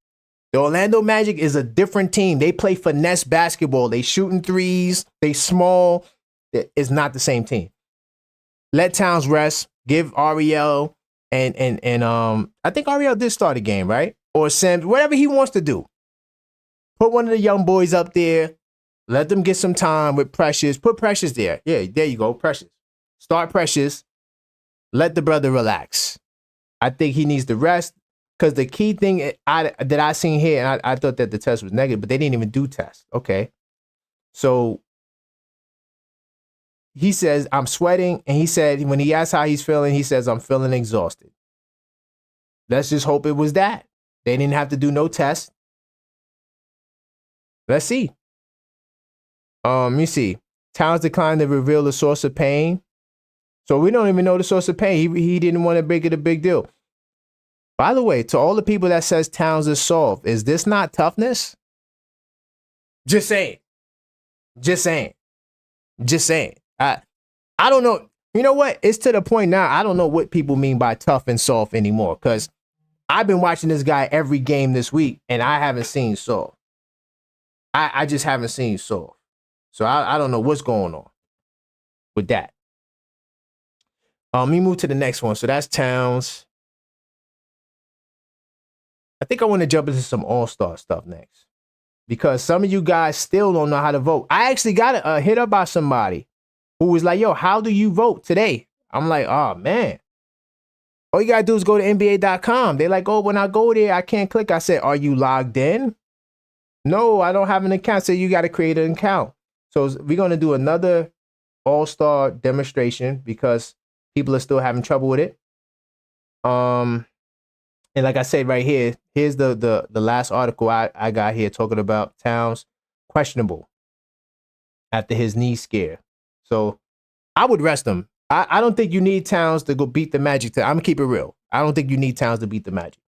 The Orlando Magic is a different team. They play finesse basketball. They shooting threes. They small. It's not the same team. Let Towns rest. Give Ariel and I think Ariel did start a game, right? Or Sam, whatever he wants to do. Put one of the young boys up there. Let them get some time with Precious. Put Precious there. Yeah, there you go, Precious. Start Precious. Let the brother relax. I think he needs to rest. Because the key thing that I seen here, and I thought that the test was negative, but they didn't even do tests. Okay. So he says, I'm sweating. And he said, when he asked how he's feeling, he says, I'm feeling exhausted. Let's just hope it was that. They didn't have to do no test. Let's see. Let me see. Towns declined to reveal the source of pain. So we don't even know the source of pain. He didn't want to make it a big deal. By the way, to all the people that says Towns is soft, is this not toughness? Just saying. Just saying. Just saying. I don't know. You know what? It's to the point now, I don't know what people mean by tough and soft anymore, because I've been watching this guy every game this week, and I haven't seen soft. I just haven't seen soft. So I don't know what's going on with that. Let me move to the next one. So that's Towns. I think I want to jump into some All-Star stuff next, because some of you guys still don't know how to vote. I actually got hit up by somebody who was like, yo, how do you vote today? I'm like, oh, man. All you got to do is go to NBA.com. They're like, oh, when I go there, I can't click. I said, are you logged in? No, I don't have an account. So you got to create an account. So we're going to do another All-Star demonstration because people are still having trouble with it. And like I said right here, here's the last article I got here talking about Towns questionable after his knee scare. So I would rest him. I don't think you need Towns to go beat the Magic. I'm going to keep it real. I don't think you need Towns to beat the Magic.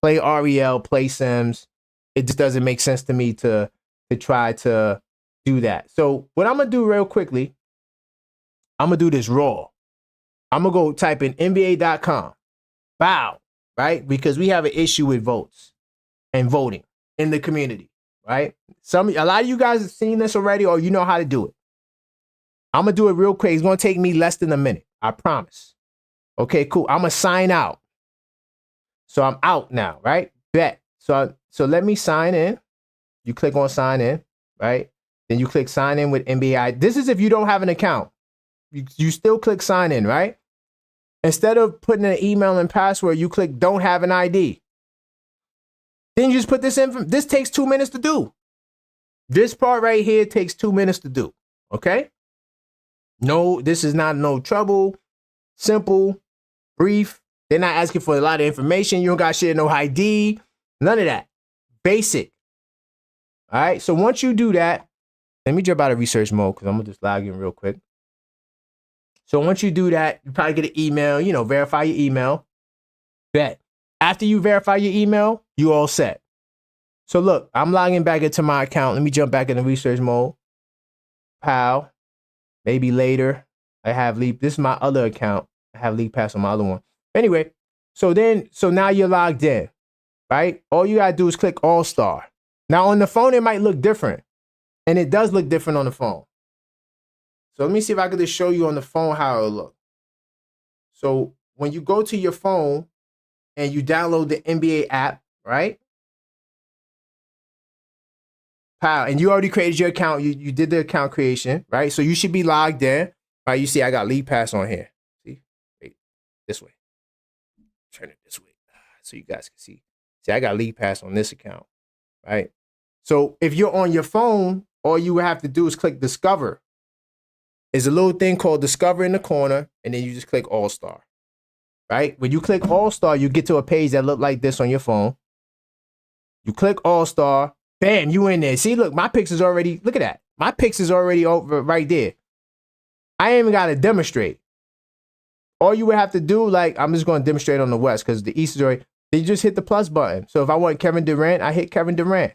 Play REL, play Sims. It just doesn't make sense to me to try to do that. So what I'm going to do real quickly, I'm going to do this raw. I'm going to go type in NBA.com. Bow, right? Because we have an issue with votes and voting in the community, right? A lot of you guys have seen this already, or you know how to do it. I'm going to do it real quick. It's going to take me less than a minute. I promise. Okay, cool. I'm going to sign out. So I'm out now, right? Bet. So let me sign in. You click on sign in, right? Then you click sign in with NBA. This is if you don't have an account. You still click sign in, right? Instead of putting an email and password, you click don't have an ID. Then you just put this in. This takes 2 minutes to do. This part right here takes 2 minutes to do. Okay? No, this is not no trouble. Simple, brief. They're not asking for a lot of information. You don't got shit, no ID. None of that. Basic. All right. So once you do that, let me jump out of research mode because I'm going to just log in real quick. So once you do that, you probably get an email, verify your email. Bet. After you verify your email, you all set. So look, I'm logging back into my account. Let me jump back into research mode. Pow. Maybe later. I have Leap. This is my other account. I have League Pass on my other one. Anyway, so now you're logged in, right? All you got to do is click All-Star. Now on the phone, it might look different. And it does look different on the phone. So let me see if I can just show you on the phone how it'll look. So when you go to your phone and you download the NBA app, right? Pow, and you already created your account. You did the account creation, right? So you should be logged in. Right, you see I got League Pass on here. See? Wait, this way. Turn it this way so you guys can see. See, I got League Pass on this account, right? So if you're on your phone, all you would have to do is click Discover. There's a little thing called Discover in the corner, and then you just click All-Star, right? When you click All-Star, you get to a page that look like this on your phone. You click All-Star, bam, you in there. See, look, my picks is already, look at that. My picks is already over right there. I ain't even got to demonstrate. All you would have to do, like, I'm just going to demonstrate on the West because the East is already, you just hit the plus button. So if I want Kevin Durant, I hit Kevin Durant.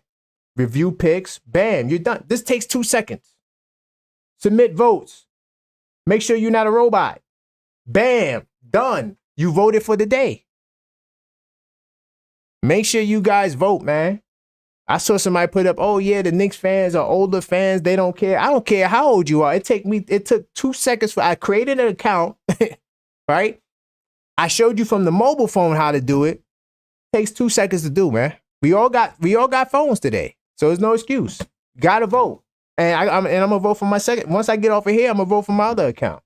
Review picks, bam, you're done. This takes 2 seconds. Submit votes. Make sure you're not a robot. Bam, done. You voted for the day. Make sure you guys vote, man. I saw somebody put up, oh yeah, the Knicks fans are older fans. They don't care. I don't care how old you are. It took 2 seconds I created an account, right? I showed you from the mobile phone how to do it. Takes 2 seconds to do, man. We all got phones today. So there's no excuse. Gotta vote. And I'm gonna vote for my second. Once I get off of here, I'm gonna vote for my other account.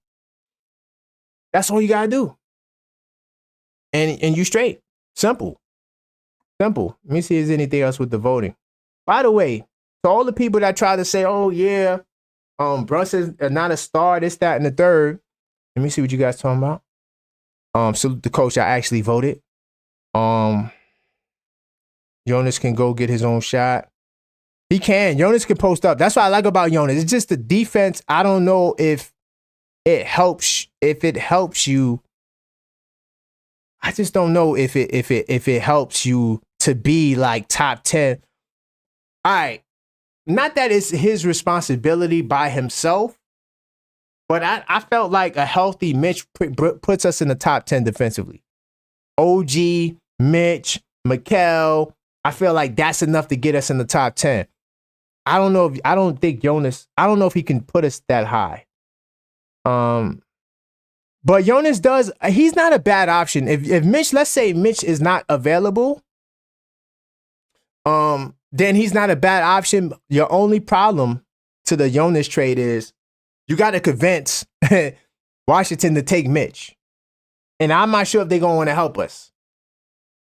That's all you gotta do. And you straight. Simple. Simple. Let me see if there's anything else with the voting. By the way, to all the people that try to say, oh yeah, Brunson's not a star, this, that, and the third. Let me see what you guys talking about. Salute the coach. I actually voted. Jonas can go get his own shot. He can. Jonas can post up. That's what I like about Jonas. It's just the defense. I don't know if it helps. If it helps you, I just don't know if it helps you to be like top 10. All right. Not that it's his responsibility by himself, but I felt like a healthy Mitch puts us in the top 10 defensively. OG, Mitch, Mtichell, I feel like that's enough to get us in the top 10. I don't know if he can put us that high. But Jonas he's not a bad option. If Mitch, let's say Mitch is not available, then he's not a bad option. Your only problem to the Jonas trade is you got to convince Washington to take Mitch. And I'm not sure if they're going to want to help us.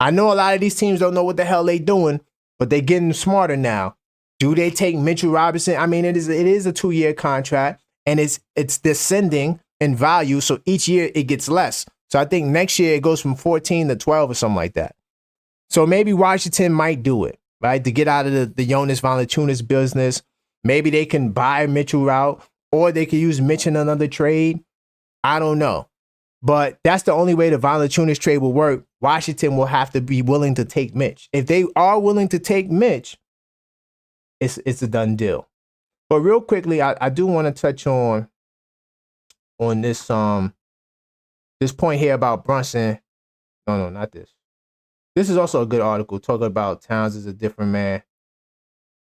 I know a lot of these teams don't know what the hell they're doing, but they're getting smarter now. Do they take Mitchell Robinson? I mean, it is a 2-year contract, and it's descending in value, so each year it gets less. So I think next year it goes from 14 to 12 or something like that. So maybe Washington might do it, right, to get out of the Jonas Valanciunas business. Maybe they can buy Mitchell out, or they could use Mitch in another trade. I don't know. But that's the only way the Valanciunas trade will work. Washington will have to be willing to take Mitch. If they are willing to take Mitch, it's a done deal. But real quickly, I do want to touch on this this point here about Brunson. No, not this. This is also a good article talking about Towns is a different man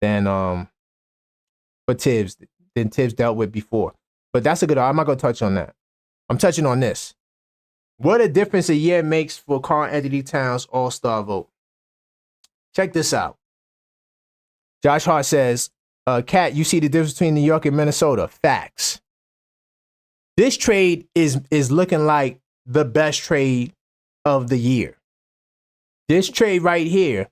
than Tibbs dealt with before. But that's a good. I'm not gonna touch on that. I'm touching on this. What a difference a year makes for Karl-Anthony Towns All-Star vote. Check this out. Josh Hart says, Kat, you see the difference between New York and Minnesota. Facts. This trade is looking like the best trade of the year. This trade right here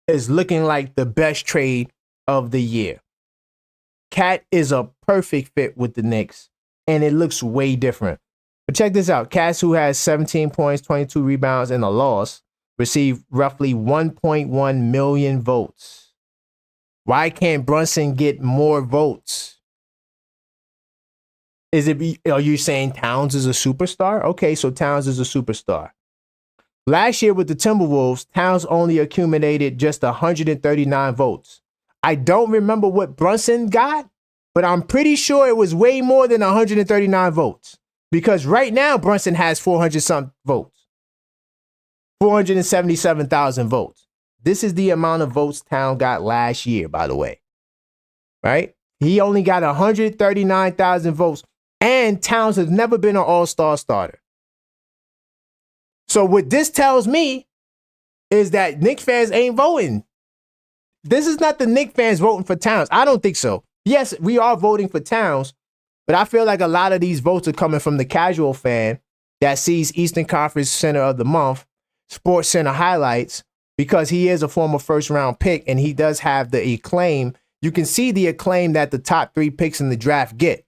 is looking like the best trade of the year. Kat is a perfect fit with the Knicks, and it looks way different. But check this out. Kat, who has 17 points, 22 rebounds, and a loss, received roughly 1.1 million votes. Why can't Brunson get more votes? Are you saying Towns is a superstar? Okay, so Towns is a superstar. Last year with the Timberwolves, Towns only accumulated just 139 votes. I don't remember what Brunson got, but I'm pretty sure it was way more than 139 votes. Because right now, Brunson has 400-something votes. 477,000 votes. This is the amount of votes Towns got last year, by the way. Right? He only got 139,000 votes. And Towns has never been an all-star starter. So what this tells me is that Knicks fans ain't voting. This is not the Knicks fans voting for Towns. I don't think so. Yes, we are voting for Towns, but I feel like a lot of these votes are coming from the casual fan that sees Eastern Conference Center of the Month, Sports Center highlights, because he is a former first-round pick and he does have the acclaim. You can see the acclaim that the top 3 picks in the draft get.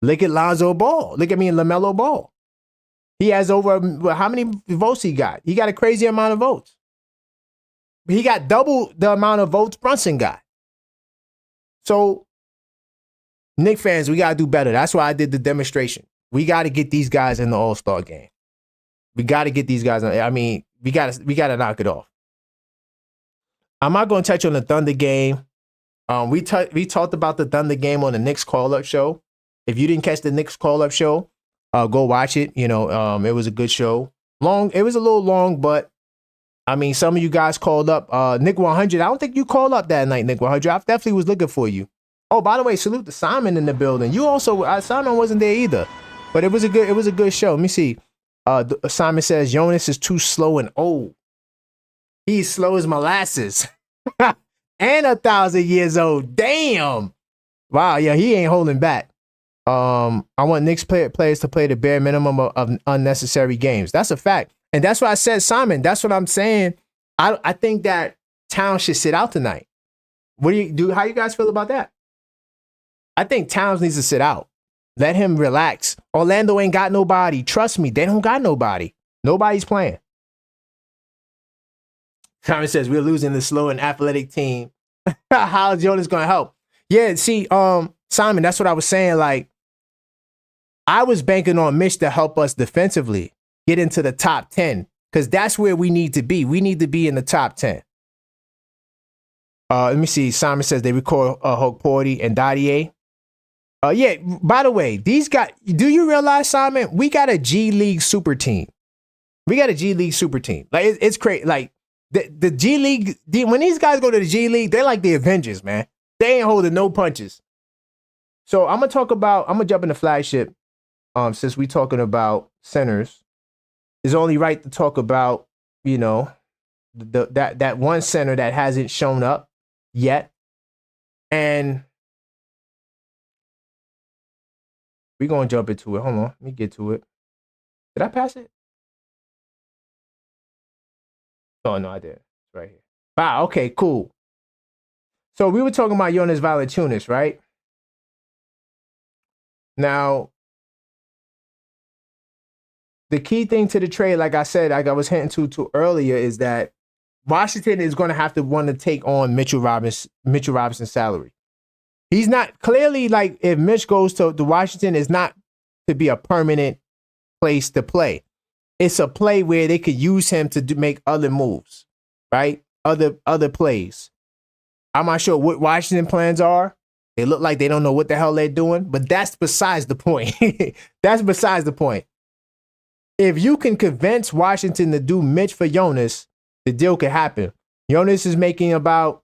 Look at Lonzo Ball. LaMelo Ball. He has over, how many votes he got? He got a crazy amount of votes. He got double the amount of votes Brunson got. So, Knicks fans, we got to do better. That's why I did the demonstration. We got to get these guys in the All-Star game. We got to get these guys. I mean, we got to knock it off. I'm not going to touch on the Thunder game. We talked about the Thunder game on the Knicks Call-Up show. If you didn't catch the Knicks Call-Up show, go watch it. You know, it was a good show. It was a little long, but I mean, some of you guys called up. Nick 100. I don't think you called up that night, Nick 100. I definitely was looking for you. Oh, by the way, salute to Simon in the building. You also, Simon wasn't there either, but it was a good show. Let me see. Simon says Jonas is too slow and old. He's slow as molasses, and 1,000 years old. Damn. Wow. Yeah, he ain't holding back. I want Knicks players to play the bare minimum of unnecessary games. That's a fact. And that's what I said, Simon. That's what I'm saying. I think that Towns should sit out tonight. What do you do? How you guys feel about that? I think Towns needs to sit out. Let him relax. Orlando ain't got nobody. Trust me, they don't got nobody. Nobody's playing. Simon says, we're losing the slow and athletic team. How's Jonas going to help? Yeah, see, Simon, that's what I was saying. Like, I was banking on Mitch to help us defensively get into the top 10 because that's where we need to be. We need to be in the top 10. Let me see. Simon says they record Hulk Porty and Dadier. Yeah, by the way, these guys, do you realize, Simon, we got a G League super team. We got a G League super team. Like, it's crazy. Like, the G League, when these guys go to the G League, they're like the Avengers, man. They ain't holding no punches. So I'm going to jump in the flagship. Since we talking about centers, it's only right to talk about, you know, that one center that hasn't shown up yet. And we're going to jump into it. Hold on. Let me get to it. Did I pass it? Oh, no, I did. It's right here. Wow, okay, cool. So we were talking about Jonas Valanciunas, right? Now, the key thing to the trade, like I said, like I was hinting to earlier, is that Washington is going to have to want to take on Mitchell Robinson's salary. He's not clearly, like, if Mitch goes to Washington, it's not to be a permanent place to play. It's a play where they could use him to make other moves, right? Other plays. I'm not sure what Washington plans are. They look like they don't know what the hell they're doing, but that's besides the point. That's besides the point. If you can convince Washington to do Mitch for Jonas, the deal could happen. Jonas is making about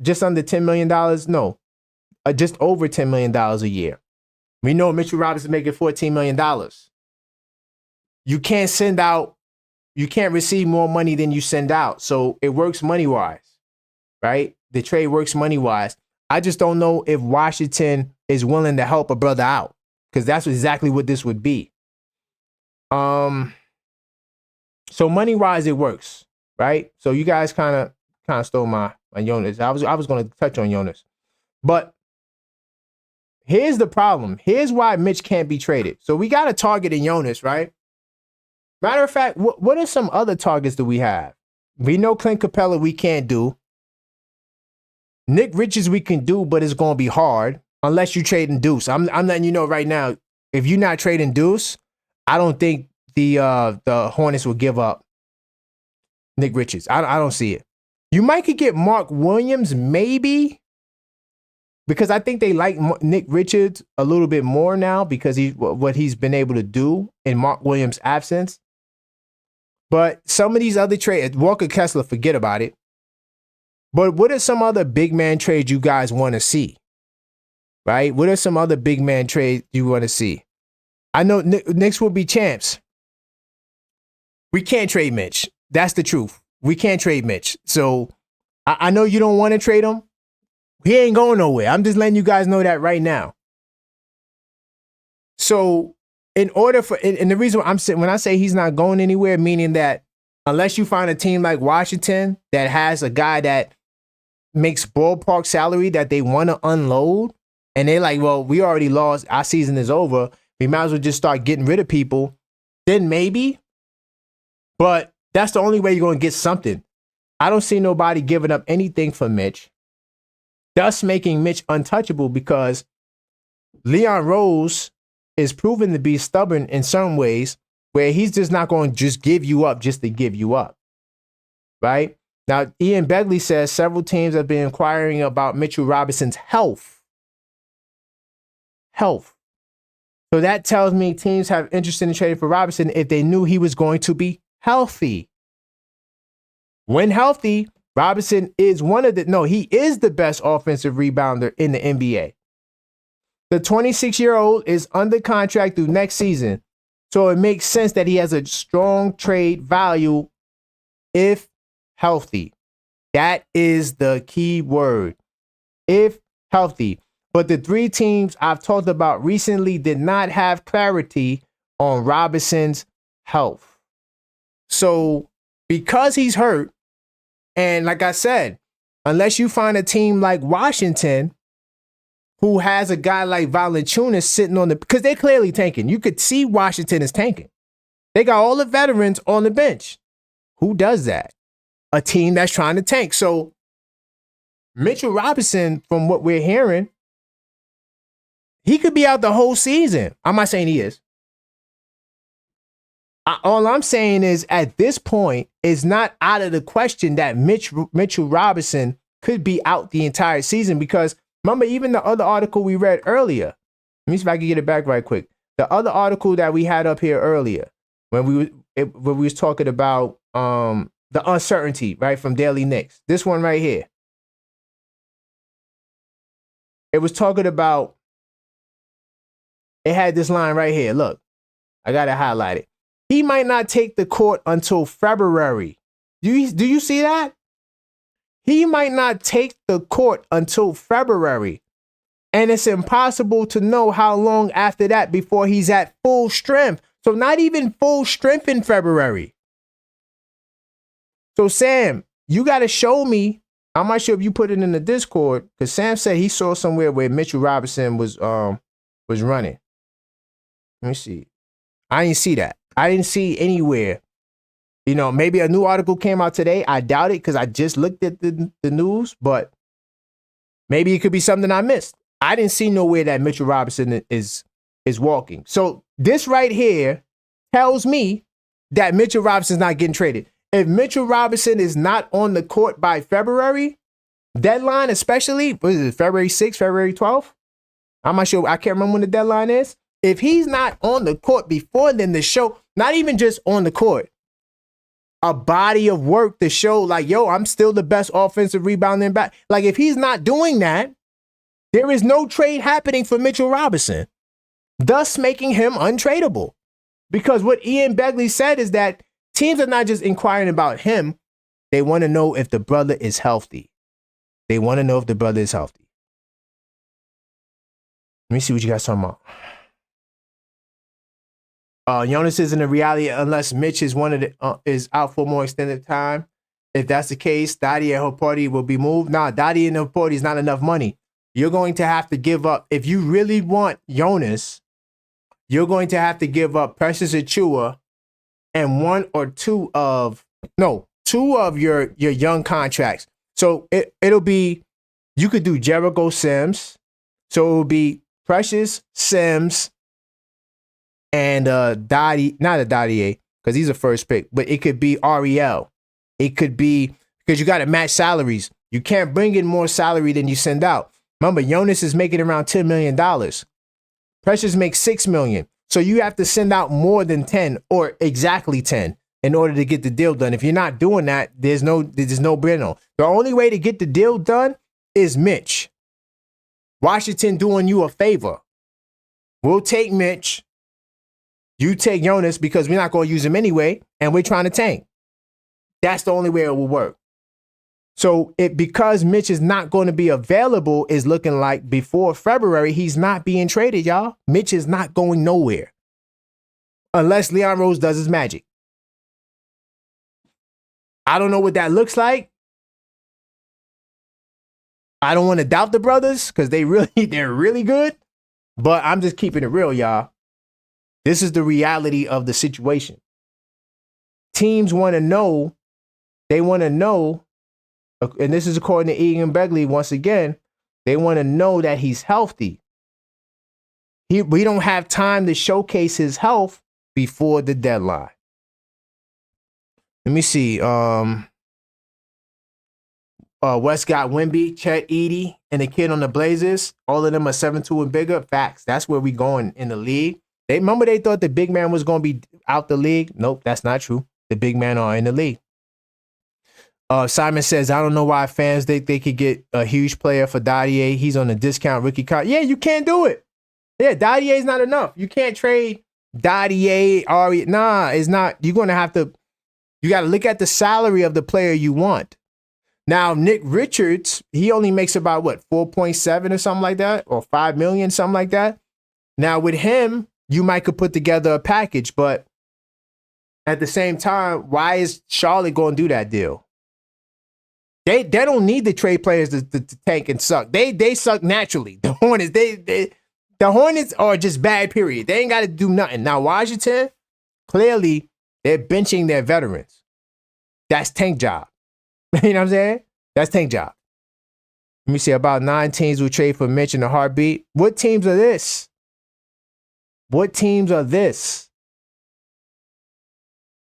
just under $10 million. No, just over $10 million a year. We know Mitchell Robinson is making $14 million. You can't receive more money than you send out. So it works money-wise, right? The trade works money-wise. I just don't know if Washington is willing to help a brother out because that's exactly what this would be. So money-wise, it works, right? So you guys kind of stole my Jonas. I was going to touch on Jonas. But here's the problem. Here's why Mitch can't be traded. So we got a target in Jonas, right? Matter of fact, what are some other targets that we have? We know Clint Capella we can't do. Nick Richards we can do, but it's going to be hard unless you trade in Deuce. I'm letting you know right now, if you're not trading Deuce, I don't think the Hornets will give up Nick Richards. I don't see it. You might could get Mark Williams, maybe, because I think they like Nick Richards a little bit more now because what he's been able to do in Mark Williams' absence. But some of these other trades, Walker Kessler, forget about it. But what are some other big man trades you guys want to see? Right? What are some other big man trades you want to see? I know Knicks will be champs. We can't trade Mitch. That's the truth. We can't trade Mitch. So I know you don't want to trade him. He ain't going nowhere. I'm just letting you guys know that right now. So in order for, and the reason I'm saying, when I say he's not going anywhere, meaning that unless you find a team like Washington that has a guy that makes ballpark salary that they want to unload, and they're like, well, we already lost. Our season is over. We might as well just start getting rid of people. Then maybe. But that's the only way you're going to get something. I don't see nobody giving up anything for Mitch, thus making Mitch untouchable because Leon Rose is proven to be stubborn in some ways where he's just not going to just give you up just to give you up. Right? Now, Ian Begley says several teams have been inquiring about Mitchell Robinson's health. So that tells me teams have interest in trading for Robinson if they knew he was going to be healthy. When healthy, Robinson is he is the best offensive rebounder in the NBA. The 26-year-old is under contract through next season, so it makes sense that he has a strong trade value if healthy. That is the key word. If healthy. But the three teams I've talked about recently did not have clarity on Robinson's health. So because he's hurt, and like I said, unless you find a team like Washington who has a guy like Valanciunas sitting on the, because they're clearly tanking. You could see Washington is tanking. They got all the veterans on the bench. Who does that? A team that's trying to tank. So Mitchell Robinson, from what we're hearing, he could be out the whole season. I'm not saying he is. All I'm saying is at this point, it's not out of the question that Mitchell Robinson could be out the entire season, because remember, even the other article we read earlier, let me see if I can get it back right quick. The other article that we had up here earlier, when we was talking about the uncertainty, right, from Daily Knicks. This one right here. It was talking about, it had this line right here. Look, I got it highlighted. He might not take the court until February. Do you see that? He might not take the court until February. And it's impossible to know how long after that before he's at full strength. So not even full strength in February. So Sam, you got to show me. I'm not sure if you put it in the Discord, because Sam said he saw somewhere where Mitchell Robinson was running. Let me see. I didn't see that. I didn't see anywhere. You know, maybe a new article came out today. I doubt it, because I just looked at the news, but maybe it could be something I missed. I didn't see nowhere that Mitchell Robinson is walking. So this right here tells me that Mitchell Robinson's not getting traded. If Mitchell Robinson is not on the court by February deadline, especially, what is it, February 6th, February 12th? I'm not sure. I can't remember when the deadline is. If he's not on the court before then, the show, not even just on the court, a body of work to show like, yo, I'm still the best offensive rebounding back. Like, if he's not doing that, there is no trade happening for Mitchell Robinson, thus making him untradeable. Because what Ian Begley said is that teams are not just inquiring about him. They want to know if the brother is healthy. They want to know if the brother is healthy. Let me see what you guys talking about. Jonas isn't a reality unless Mitch is is out for more extended time. If that's the case, Dottie and her party will be moved. Nah, Dottie and her party is not enough money. You're going to have to give up. If you really want Jonas, you're going to have to give up Precious Achiuwa and two of your young contracts. So it'll be, you could do Jericho Sims. So it will be Precious, Sims, and Dottie, not a Dottie, because he's a first pick, but it could be Ariel. It could be, because you got to match salaries. You can't bring in more salary than you send out. Remember, Jonas is making around $10 million. Precious makes $6 million. So you have to send out more than 10 or exactly 10 in order to get the deal done. If you're not doing that, there's no bueno. The only way to get the deal done is Mitch. Washington doing you a favor. We'll take Mitch. You take Jonas, because we're not going to use him anyway, and we're trying to tank. That's the only way it will work. So because Mitch is not going to be available, is looking like before February, he's not being traded, y'all. Mitch is not going nowhere. Unless Leon Rose does his magic. I don't know what that looks like. I don't want to doubt the brothers, because they're really good. But I'm just keeping it real, y'all. This is the reality of the situation. Teams want to know. They want to know. And this is according to Ian Begley once again. They want to know that he's healthy. We don't have time to showcase his health before the deadline. Let me see. West got Wemby, Chet Edie, and the kid on the Blazers. All of them are 7'2" and bigger. Facts. That's where we going in the league. They thought the big man was going to be out the league. Nope, that's not true. The big men are in the league. Simon says, I don't know why fans think they could get a huge player for Dottie. He's on a discount rookie card. Yeah, you can't do it. Yeah, Dottie is not enough. You can't trade Dottie, Ari. Nah, it's not. You're going to have to, you got to look at the salary of the player you want. Now, Nick Richards, he only makes about, 4.7 or something like that, or 5 million, something like that. Now, with him, you might could put together a package, but at the same time, why is Charlotte going to do that deal? They don't need the trade players to tank and suck. They suck naturally. The Hornets, the Hornets are just bad, period. They ain't got to do nothing. Now, Washington, clearly, they're benching their veterans. That's tank job. You know what I'm saying? That's tank job. Let me see. About 9 teams will trade for Mitch in a heartbeat. What teams are this? What teams are this?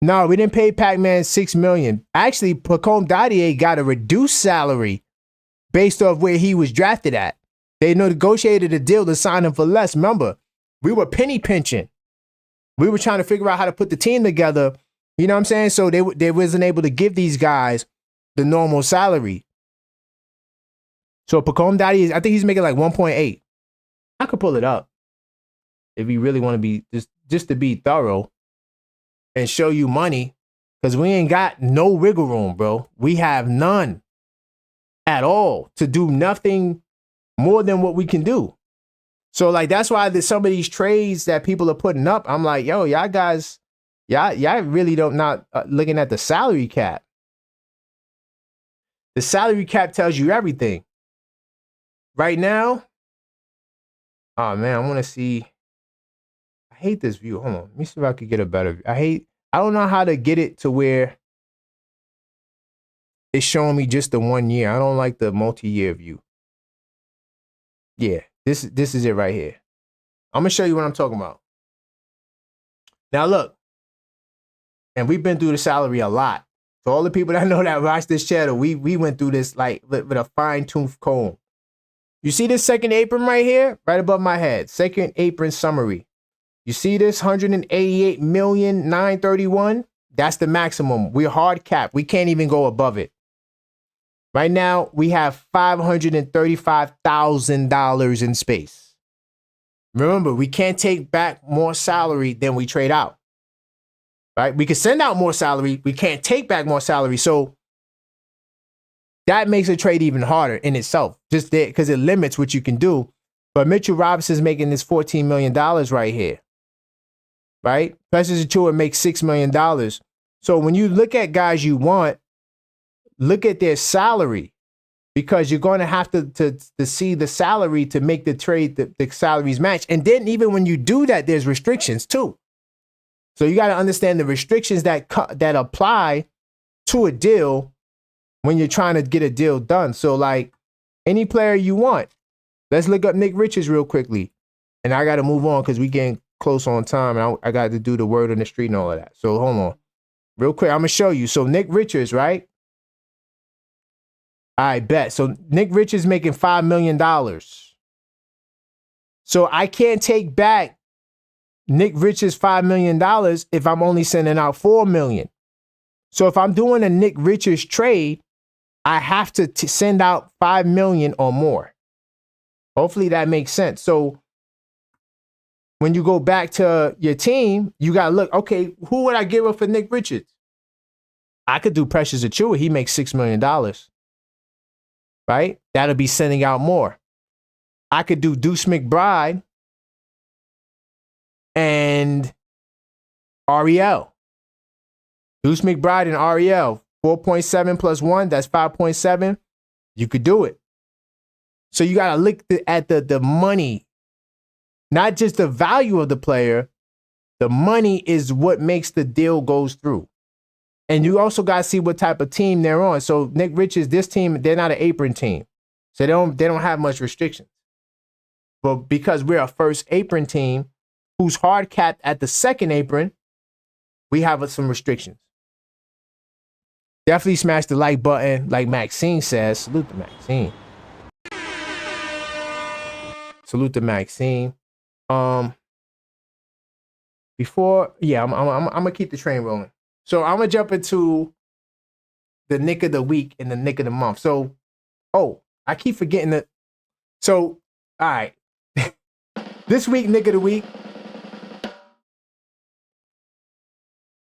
No, we didn't pay Pac-Man $6 million. Actually, Pacome Dadier got a reduced salary based off where he was drafted at. They negotiated a deal to sign him for less. Remember, we were penny pinching. We were trying to figure out how to put the team together. You know what I'm saying? So they wasn't able to give these guys the normal salary. So Pacome Dadier, I think he's making like 1.8. I could pull it up if you really want to be just to be thorough and show you money, because we ain't got no wiggle room, bro. We have none at all to do nothing more than what we can do. So like that's why there's some of these trades that people are putting up. I'm like, yo, y'all guys, y'all really don't not looking at the salary cap. The salary cap tells you everything. Right now, oh man, I want to see. I hate this view. Hold on. Let me see if I could get a better view. I don't know how to get it to where it's showing me just the 1 year. I don't like the multi-year view. Yeah, this is it right here. I'm going to show you what I'm talking about. Now look, and we've been through the salary a lot. For all the people that know that watch this channel, we went through this like with a fine-tooth comb. You see this second apron right here? Right above my head. Second apron summary. You see this 188,931,000? That's the maximum. We're hard capped. We can't even go above it. Right now, we have $535,000 in space. Remember, we can't take back more salary than we trade out. Right? We can send out more salary. We can't take back more salary. So that makes a trade even harder in itself, just there because it limits what you can do. But Mitchell Robinson's making this $14 million right here. Right? Precious Achiuwa makes $6 million. So when you look at guys you want, look at their salary, because you're going to have to see the salary to make the trade, the salaries match. And then even when you do that, there's restrictions too. So you got to understand the restrictions that apply to a deal when you're trying to get a deal done. So like any player you want, let's look up Nick Richards real quickly. And I got to move on because we getting close on time. And I got to do the word on the street and all of that. So hold on real quick. I'm going to show you. So Nick Richards, right? I bet. So Nick Richards making $5 million. So I can't take back Nick Richards $5 million if I'm only sending out $4 million. So if I'm doing a Nick Richards trade, I have to send out $5 million or more. Hopefully that makes sense. So when you go back to your team, you got to look, okay, who would I give up for Nick Richards? I could do Precious Achiuwa. He makes $6 million. Right? That'll be sending out more. I could do Deuce McBride and Ariel. Deuce McBride and Ariel. 4.7 plus 1, that's 5.7. You could do it. So you got to look at the money, not just the value of the player. The money is what makes the deal goes through. And you also got to see what type of team they're on. So Nick Richards, this team, they're not an apron team. So they don't have much restrictions. But because we're a first apron team who's hard capped at the second apron, we have some restrictions. Definitely smash the like button, like Maxine says. Salute to Maxine. Salute to Maxine. Before, yeah, I'm gonna keep the train rolling. So I'm gonna jump into the Knick of the week and the Knick of the month. So, I keep forgetting that. So, all right, this week Knick of the week,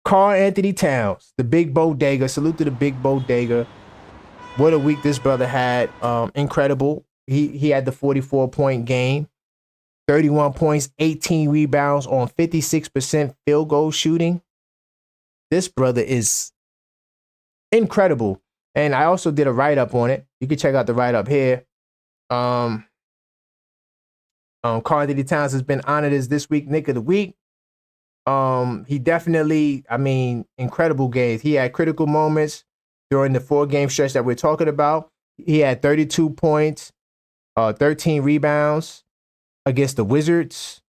Karl-Anthony Towns, the big bodega. Salute to the big bodega. What a week this brother had. Incredible. He had the 44-point game, 31 points, 18 rebounds on 56% field goal shooting. This brother is incredible. And I also did a write-up on it. You can check out the write-up here. Karl-Anthony Towns has been honored as this week Knick of the Week. He definitely, incredible games. He had critical moments during the 4-game stretch that we're talking about. He had 32 points, 13 rebounds against the Wizards,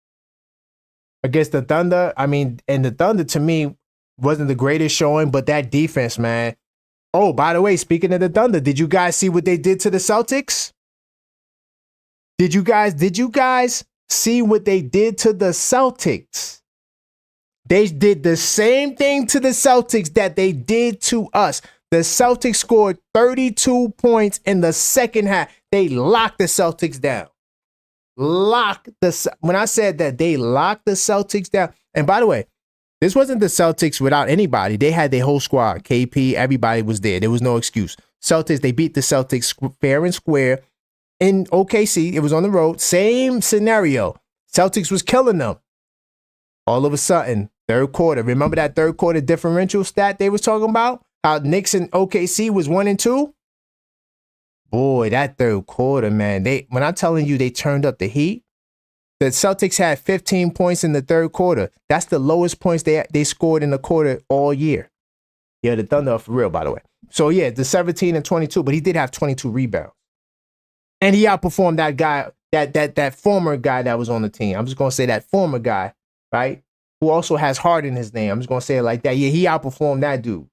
against the Thunder. And the Thunder, to me, wasn't the greatest showing, but that defense, man. Oh, by the way, speaking of the Thunder, did you guys see what they did to the Celtics? Did you guys see what they did to the Celtics? They did the same thing to the Celtics that they did to us. The Celtics scored 32 points in the second half. They locked the Celtics down. When I said that, they locked the Celtics down. And by the way, this wasn't the Celtics without anybody. They had their whole squad. KP, everybody was there. There was no excuse. Celtics, they beat the Celtics fair and square in OKC. It was on the road. Same scenario. Celtics was killing them. All of a sudden, third quarter. Remember that third quarter differential stat they was talking about? How Knicks and OKC was 1-2? Boy, that third quarter, man. When I'm telling you they turned up the heat, the Celtics had 15 points in the third quarter. That's the lowest points they scored in the quarter all year. Yeah, the Thunder are for real, by the way. So, yeah, the 17 and 22, but he did have 22 rebounds. And he outperformed that guy, that former guy that was on the team. I'm just going to say that former guy, right, who also has Hart in his name. I'm just going to say it like that. Yeah, he outperformed that dude,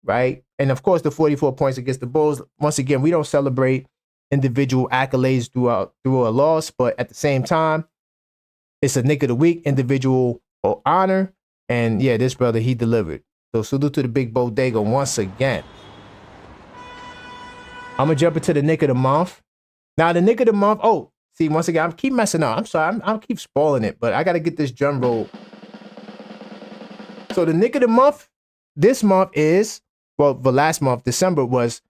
right? And, of course, the 44 points against the Bulls. Once again, we don't celebrate individual accolades through a loss, but at the same time, it's a Knick of the Week, individual honor, and yeah, this brother, he delivered. So salute to the Big Bodega once again. I'm gonna jump into the Knick of the Month. Now, the Knick of the Month, once again, I keep messing up. I'm sorry, I'll keep spoiling it, but I gotta get this drum roll. So the Knick of the Month, this month is, the last month, December, was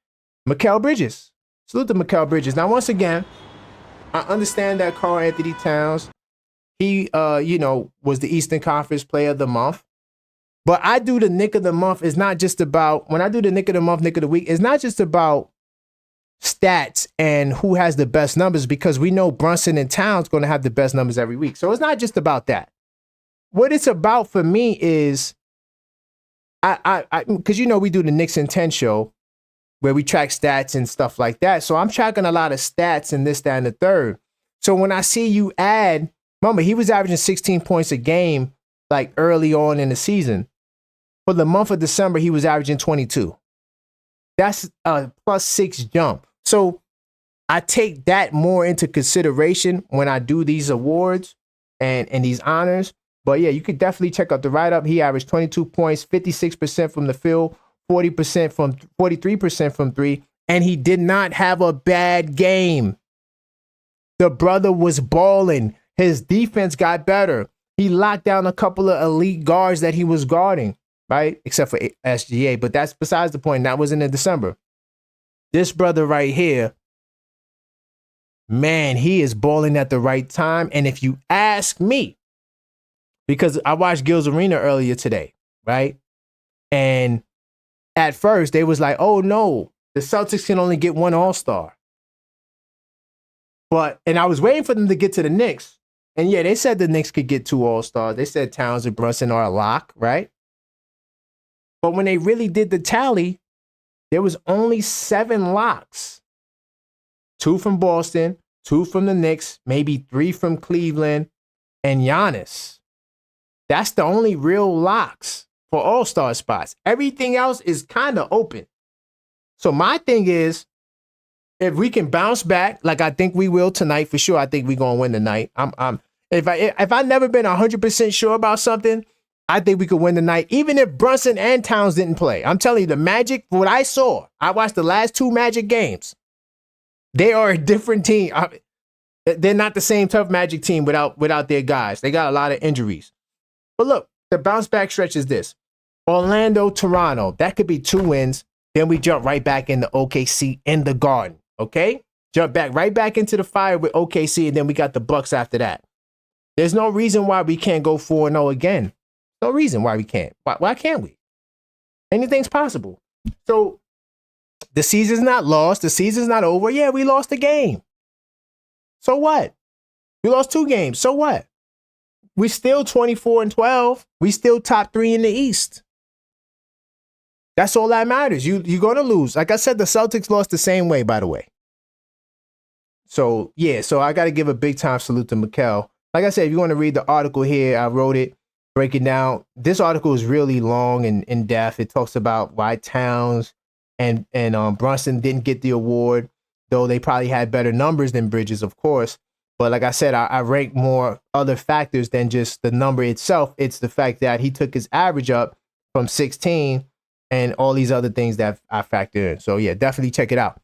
Mikal Bridges. Salute to Mikal Bridges. Now, once again, I understand that Karl-Anthony Towns, he, was the Eastern Conference Player of the Month. But I do the Knick of the Month is not just about, when I do the Knick of the Month, Knick of the Week, it's not just about stats and who has the best numbers, because we know Brunson and Towns going to have the best numbers every week. So it's not just about that. What it's about for me is, because we do the Knicks and 10 show, where we track stats and stuff like that. So I'm tracking a lot of stats and this, that, and the third. So when I see you add, remember, he was averaging 16 points a game like early on in the season. For the month of December, he was averaging 22. That's a +6 jump. So I take that more into consideration when I do these awards and these honors. But yeah, you could definitely check out the write-up. He averaged 22 points, 56% from the field, 43% from three, and he did not have a bad game. The brother was balling. His defense got better. He locked down a couple of elite guards that he was guarding, right? Except for SGA, but that's besides the point. That was in December. This brother right here, man, he is balling at the right time. And if you ask me, because I watched Gil's Arena earlier today, right? And at first, they was like, oh, no, the Celtics can only get one All-Star. And I was waiting for them to get to the Knicks. And yeah, they said the Knicks could get 2 All-Stars. They said Towns and Brunson are a lock, right? But when they really did the tally, there was only 7 locks. 2 from Boston, 2 from the Knicks, maybe 3 from Cleveland, and Giannis. That's the only real locks for All-Star spots. Everything else is kind of open. So my thing is, if we can bounce back, like I think we will tonight for sure, I think we're gonna win tonight. If I never been 100% sure about something, I think we could win tonight, even if Brunson and Towns didn't play. I'm telling you, the Magic, what I saw, I watched the last 2 Magic games. They are a different team. They're not the same tough Magic team without their guys. They got a lot of injuries. But look, the bounce back stretch is this. Orlando, Toronto, that could be 2 wins. Then we jump right back into OKC in the Garden, okay? Jump right back into the fire with OKC, and then we got the Bucks after that. There's no reason why we can't go 4-0 again. No reason why we can't. Why can't we? Anything's possible. So The season's not lost. The season's not over. Yeah, we lost the game. So what? We lost 2 games. So what? We still 24-12. We still top 3 in the East. That's all that matters. You're going to lose. Like I said, the Celtics lost the same way, by the way. So, yeah, so I got to give a big time salute to Mtichell. Like I said, if you want to read the article here, I wrote it, break it down. This article is really long and in depth. It talks about why Towns and Brunson didn't get the award, though they probably had better numbers than Bridges, of course. But like I said, I rank more other factors than just the number itself. It's the fact that he took his average up from 16 and all these other things that I factor in. So yeah, definitely check it out.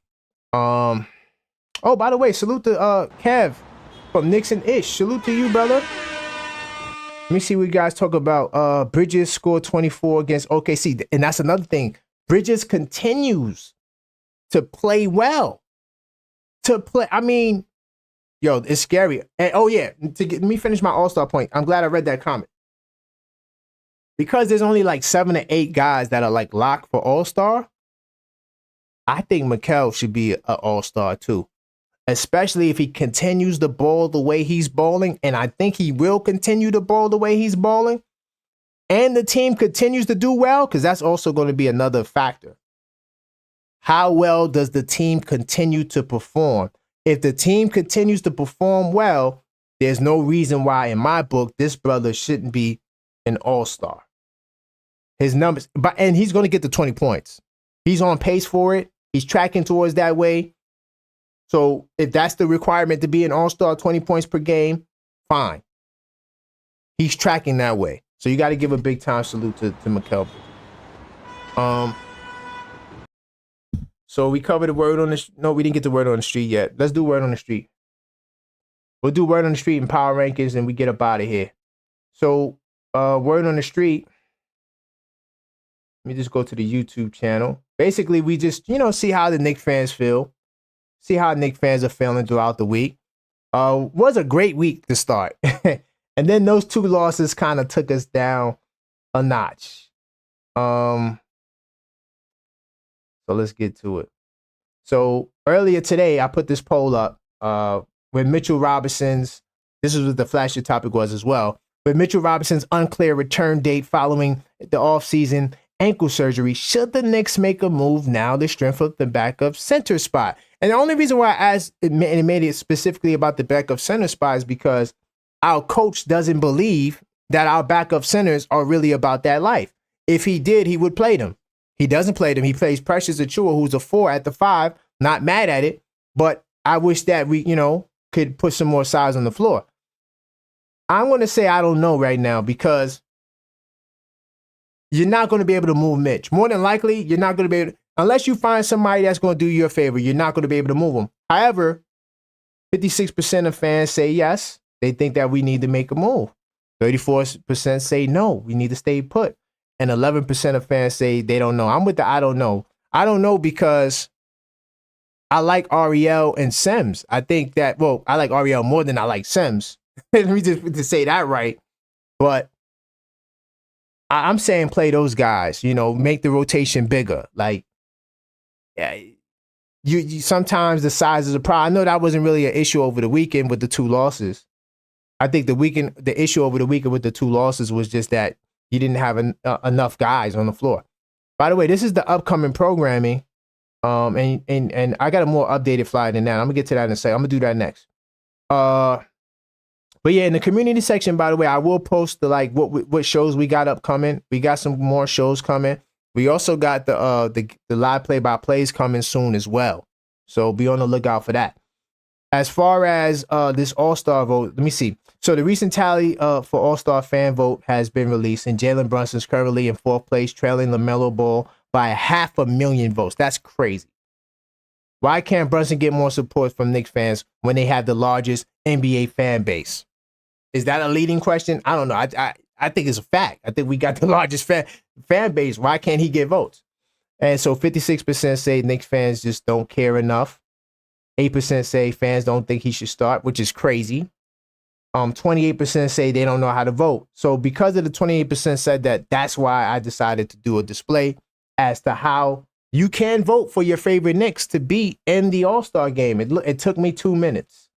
Oh, by the way, salute to Kev from Knicks and Ish. Salute to you, brother. Let me see what you guys talk about. Bridges scored 24 against OKC. And that's another thing. Bridges continues to play well. I mean, yo, it's scary. And oh yeah, let me finish my All-Star point. I'm glad I read that comment. Because there's only like 7 or 8 guys that are like locked for All-Star, I think Mtichell should be an All-Star too. Especially if he continues to ball the way he's balling, and I think he will continue to ball the way he's balling, and the team continues to do well, because that's also going to be another factor. How well does the team continue to perform? If the team continues to perform well, there's no reason why, in my book, this brother shouldn't be an All-Star. His numbers, and he's going to get the 20 points. He's on pace for it. He's tracking towards that way. So if that's the requirement to be an All-Star, 20 points per game, fine. He's tracking that way. So you got to give a big time salute to Mtichell. So we covered the word on the no, we didn't get the word on the street yet. Let's do word on the street. We'll do word on the street and power rankings, and we get up out of here. So word on the street. Let me just go to the YouTube channel. Basically, we just, see how the Knicks fans feel. See how Knicks fans are feeling throughout the week. Was a great week to start. And then those 2 losses kind of took us down a notch. So let's get to it. So earlier today, I put this poll up with Mitchell Robinson's, this is what the flashy topic was as well, with Mitchell Robinson's unclear return date following the offseason ankle surgery. Should the Knicks make a move now to strengthen the backup center spot? And the only reason why I asked and made it specifically about the backup center spot is because our coach doesn't believe that our backup centers are really about that life. If he did, he would play them. He doesn't play them. He plays Precious Achiuwa, who's a 4 at the 5. Not mad at it, but I wish that we, could put some more size on the floor. I'm going to say I don't know right now, because you're not going to be able to move Mitch. More than likely, you're not going to be able to, unless you find somebody that's going to do you a favor, you're not going to be able to move him. However, 56% of fans say yes. They think that we need to make a move. 34% say no, we need to stay put. And 11% of fans say they don't know. I'm with the I don't know. I don't know because I like Ariel and Sims. I think that, I like Ariel more than I like Sims. Let me just say that right. But I'm saying play those guys, make the rotation bigger. Like, yeah, you sometimes the size is a problem. I know that wasn't really an issue over the weekend with the 2 losses. I think the issue over the weekend with the 2 losses was just that you didn't have enough guys on the floor. By the way, this is the upcoming programming, and I got a more updated flyer than that. I'm gonna get to that in a second. I'm gonna do that next. But yeah, in the community section, by the way, I will post what shows we got upcoming. We got some more shows coming. We also got the live play-by-plays coming soon as well. So be on the lookout for that. As far as this All-Star vote, let me see. So the recent tally for All-Star fan vote has been released, and Jalen Brunson's currently in 4th place, trailing LaMelo Ball by 500,000 votes. That's crazy. Why can't Brunson get more support from Knicks fans when they have the largest NBA fan base? Is that a leading question? I don't know. I think it's a fact. I think we got the largest fan base. Why can't he get votes? And so 56% say Knicks fans just don't care enough. 8% say fans don't think he should start, which is crazy. 28% say they don't know how to vote. So because of the 28% said that, that's why I decided to do a display as to how You can vote for your favorite Knicks to be in the All-Star game. It took me 2 minutes.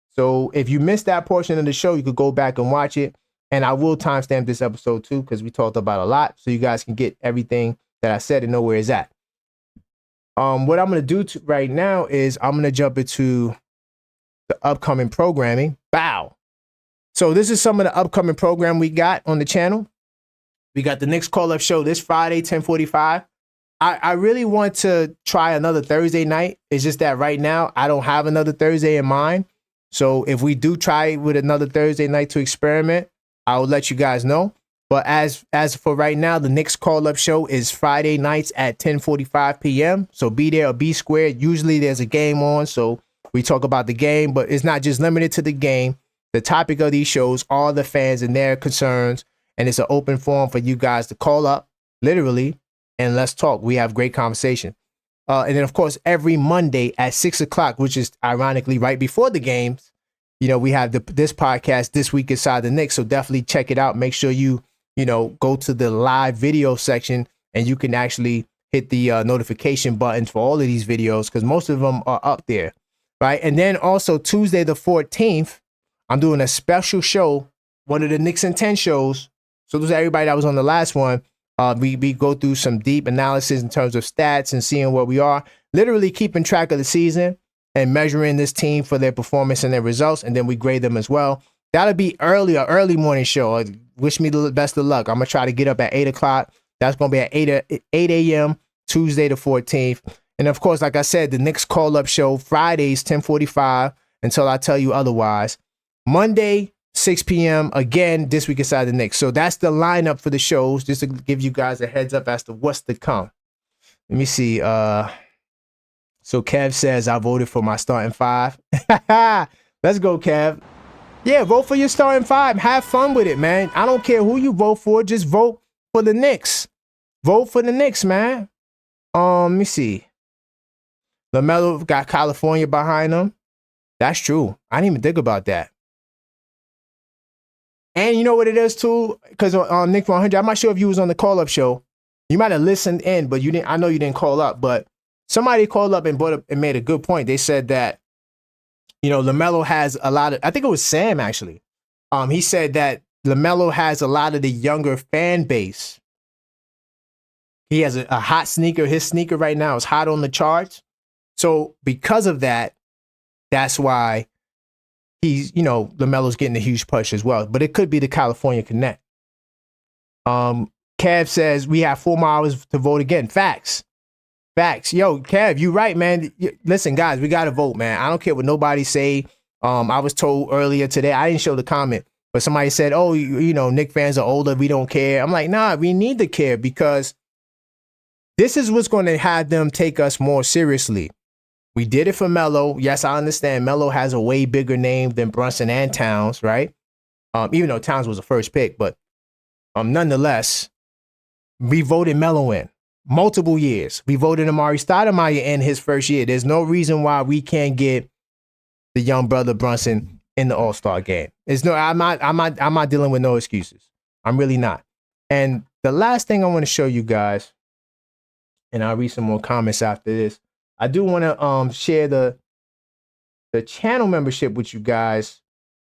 So if you missed that portion of the show, you could go back and watch it. And I will timestamp this episode too, because we talked about a lot, so you guys can get everything that I said and know where it's at. What I'm going to do right now is I'm going to jump into the upcoming programming. Bow. So this is some of the upcoming program we got on the channel. We got the Knicks Call-Up Show this Friday, 10:45. I really want to try another Thursday night. It's just that right now I don't have another Thursday in mind. So if we do try with another Thursday night to experiment, I will let you guys know. But as for right now, the Knicks Call-Up Show is Friday nights at 10:45 p.m. So be there or be square. Usually there's a game on, so we talk about the game, but it's not just limited to the game. The topic of these shows are the fans and their concerns, and it's an open forum for you guys to call up, literally, and let's talk. We have great conversation. And then, of course, every Monday at 6 o'clock, which is ironically right before the games, you know, we have this podcast, This Week Inside the Knicks. So definitely check it out. Make sure you go to the live video section and you can actually hit the notification buttons for all of these videos because most of them are up there, right? And then also Tuesday the 14th, I'm doing a special show, one of the Knicks and 10 shows. So those are everybody that was on the last one. We go through some deep analysis in terms of stats and seeing where we are, literally keeping track of the season and measuring this team for their performance and their results. And then we grade them as well. That'll be early morning show. Wish me the best of luck. I'm going to try to get up at 8 o'clock. That's going to be at 8 a.m. Tuesday the 14th. And of course, like I said, the Knicks Call-Up Show, Fridays, 10:45 until I tell you otherwise. Monday, 6 p.m. Again, This Week Inside the Knicks. So that's the lineup for the shows, just to give you guys a heads up as to what's to come. Let me see. So Kev says I voted for my starting five. Let's go, Kev. Yeah, vote for your starting five. Have fun with it, man. I don't care who you vote for. Just vote for the Knicks. Vote for the Knicks, man. Let me see. LaMelo got California behind him. That's true. I didn't even think about that. And you know what it is too? Because on Knick 100, I'm not sure if you was on the call-up show. You might have listened in, but you didn't. I know you didn't call up, but somebody called up and made a good point. They said that, LaMelo has a lot of, I think it was Sam actually. He said that LaMelo has a lot of the younger fan base. He has a hot sneaker. His sneaker right now is hot on the charts. So because of that, that's why he's, LaMelo's getting a huge push as well. But it could be the California Connect. Kev says we have 4 more hours to vote again. Facts. Yo, Kev, you right, man. Listen, guys, we got to vote, man. I don't care what nobody say. I was told earlier today, I didn't show the comment, but somebody said, oh, Knick fans are older. We don't care. I'm like, nah, we need to care because this is what's going to have them take us more seriously. We did it for Melo. Yes, I understand Melo has a way bigger name than Brunson and Towns, right? Even though Towns was the first pick, but nonetheless, we voted Melo in multiple years. We voted Amari Stoudemire in his first year. There's no reason why we can't get the young brother Brunson in the All-Star game. I'm not dealing with no excuses. I'm really not. And the last thing I want to show you guys, and I'll read some more comments after this. I do want to share the channel membership with you guys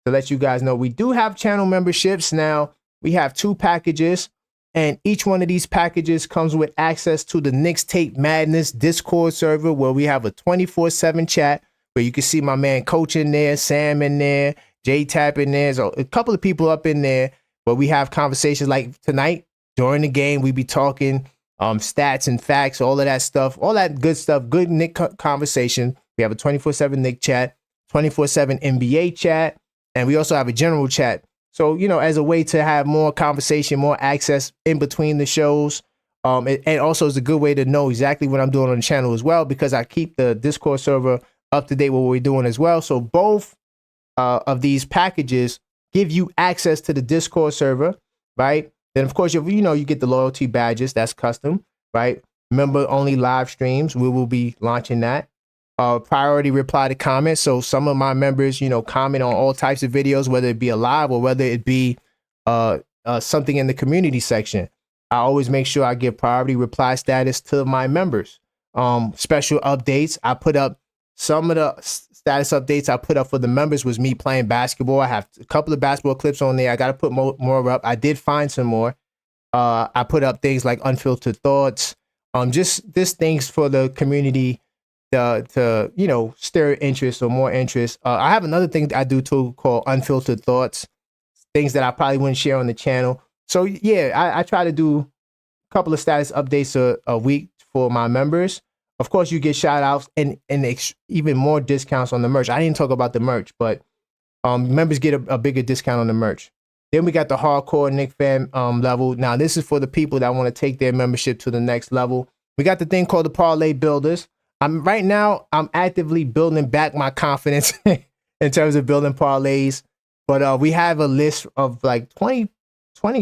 to let you guys know we do have channel memberships now. We have 2 packages, and each one of these packages comes with access to the Knicks Tape Madness Discord server where we have a 24/7 chat where you can see my man Coach in there, Sam in there, J-Tap in there. So a couple of people up in there, but we have conversations like tonight during the game. We be talking stats and facts, all of that stuff, all that good stuff, good Knick conversation. We have a 24/7 Knick chat, 24/7 NBA chat, and we also have a general chat. So, as a way to have more conversation, more access in between the shows. And also it's a good way to know exactly what I'm doing on the channel as well, because I keep the Discord server up to date with what we're doing as well. So both of these packages give you access to the Discord server, right? Then, of course, you get the loyalty badges. That's custom, right? Member only live streams. We will be launching that. Priority reply to comments. So some of my members, comment on all types of videos, whether it be a live or whether it be something in the community section. I always make sure I give priority reply status to my members. Special updates. I put up some of the status updates I put up for the members was me playing basketball. I have a couple of basketball clips on there. I got to put more up. I did find some more. I put up things like unfiltered thoughts. Just things for the community to stir interest or more interest. I have another thing that I do too called unfiltered thoughts, things that I probably wouldn't share on the channel. So yeah, I try to do a couple of status updates a week for my members. Of course, you get shout outs and even more discounts on the merch. I didn't talk about the merch, but members get a bigger discount on the merch. Then we got the hardcore Knick fan level. Now, this is for the people that want to take their membership to the next level. We got the thing called the Parlay Builders. Right now, I'm actively building back my confidence in terms of building parlays. But we have a list of like 20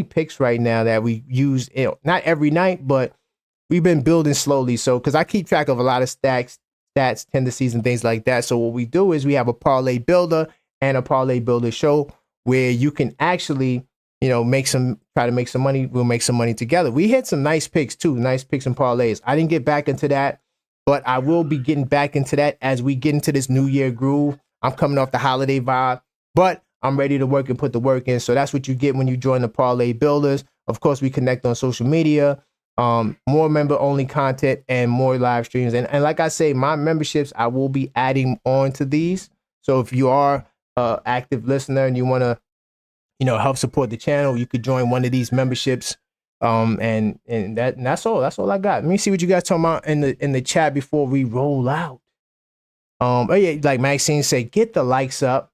picks right now that we use, not every night, but we've been building slowly. So, because I keep track of a lot of stats, tendencies, and things like that. So what we do is we have a parlay builder and a parlay builder show where you can actually, try to make some money. We'll make some money together. We hit some nice picks too, nice picks and parlays. I didn't get back into that, but I will be getting back into that as we get into this new year groove. I'm coming off the holiday vibe, but I'm ready to work and put the work in. So that's what you get when you join the parlay builders. Of course, we connect on social media, more member only content and more live streams. And like I say, my memberships, I will be adding on to these. So if you are an active listener and you want to, help support the channel, you could join one of these memberships. And that's all. That's all I got. Let me see what you guys talking about in the chat before we roll out. Oh yeah, like Maxine said, get the likes up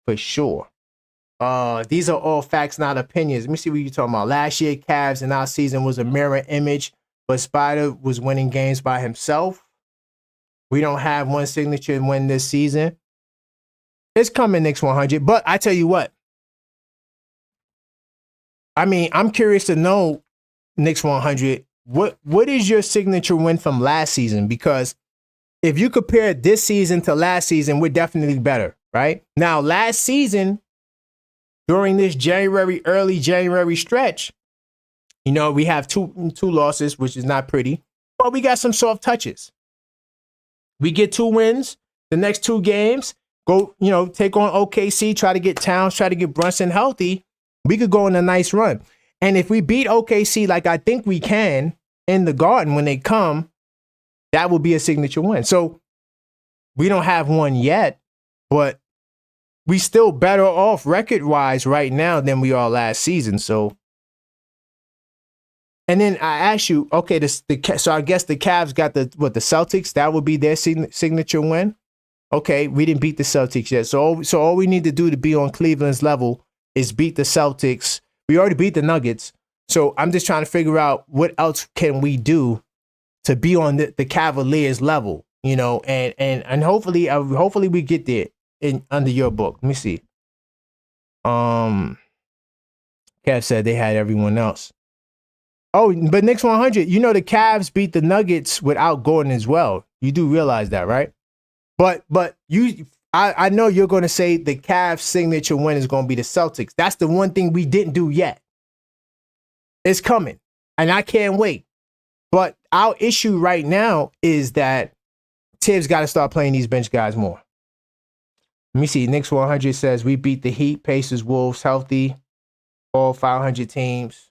for sure. These are all facts, not opinions. Let me see what you're talking about. Last year, Cavs in our season was a mirror image, but Spider was winning games by himself. We don't have one signature win this season. It's coming Knicks 100, but I tell you what. I mean, I'm curious to know, Knicks 100, what is your signature win from last season? Because if you compare this season to last season, we're definitely better, right? Now, last season, during this early January stretch, we have two losses, which is not pretty, but we got some soft touches. We get 2 wins, the next 2 games, go, take on OKC, try to get Towns, try to get Brunson healthy. We could go on a nice run. And if we beat OKC like I think we can in the Garden when they come, that will be a signature win. So we don't have one yet, but we still better off record-wise right now than we are last season. So, and then I ask you, okay, so I guess the Cavs got the Celtics. That would be their signature win. Okay, we didn't beat the Celtics yet. So all we need to do to be on Cleveland's level is beat the Celtics. We already beat the Nuggets. So I'm just trying to figure out what else can we do to be on the Cavaliers level, and hopefully we get there under your book. Let me see. Kev said they had everyone else. Oh, but Knicks 100, the Cavs beat the Nuggets without Gordon as well. You do realize that, right? But I know you're going to say the Cavs' signature win is going to be the Celtics. That's the one thing we didn't do yet. It's coming, and I can't wait. But our issue right now is that Tibbs got to start playing these bench guys more. Let me see. Knicks 100 says we beat the Heat, Pacers, Wolves, healthy, all 500 teams.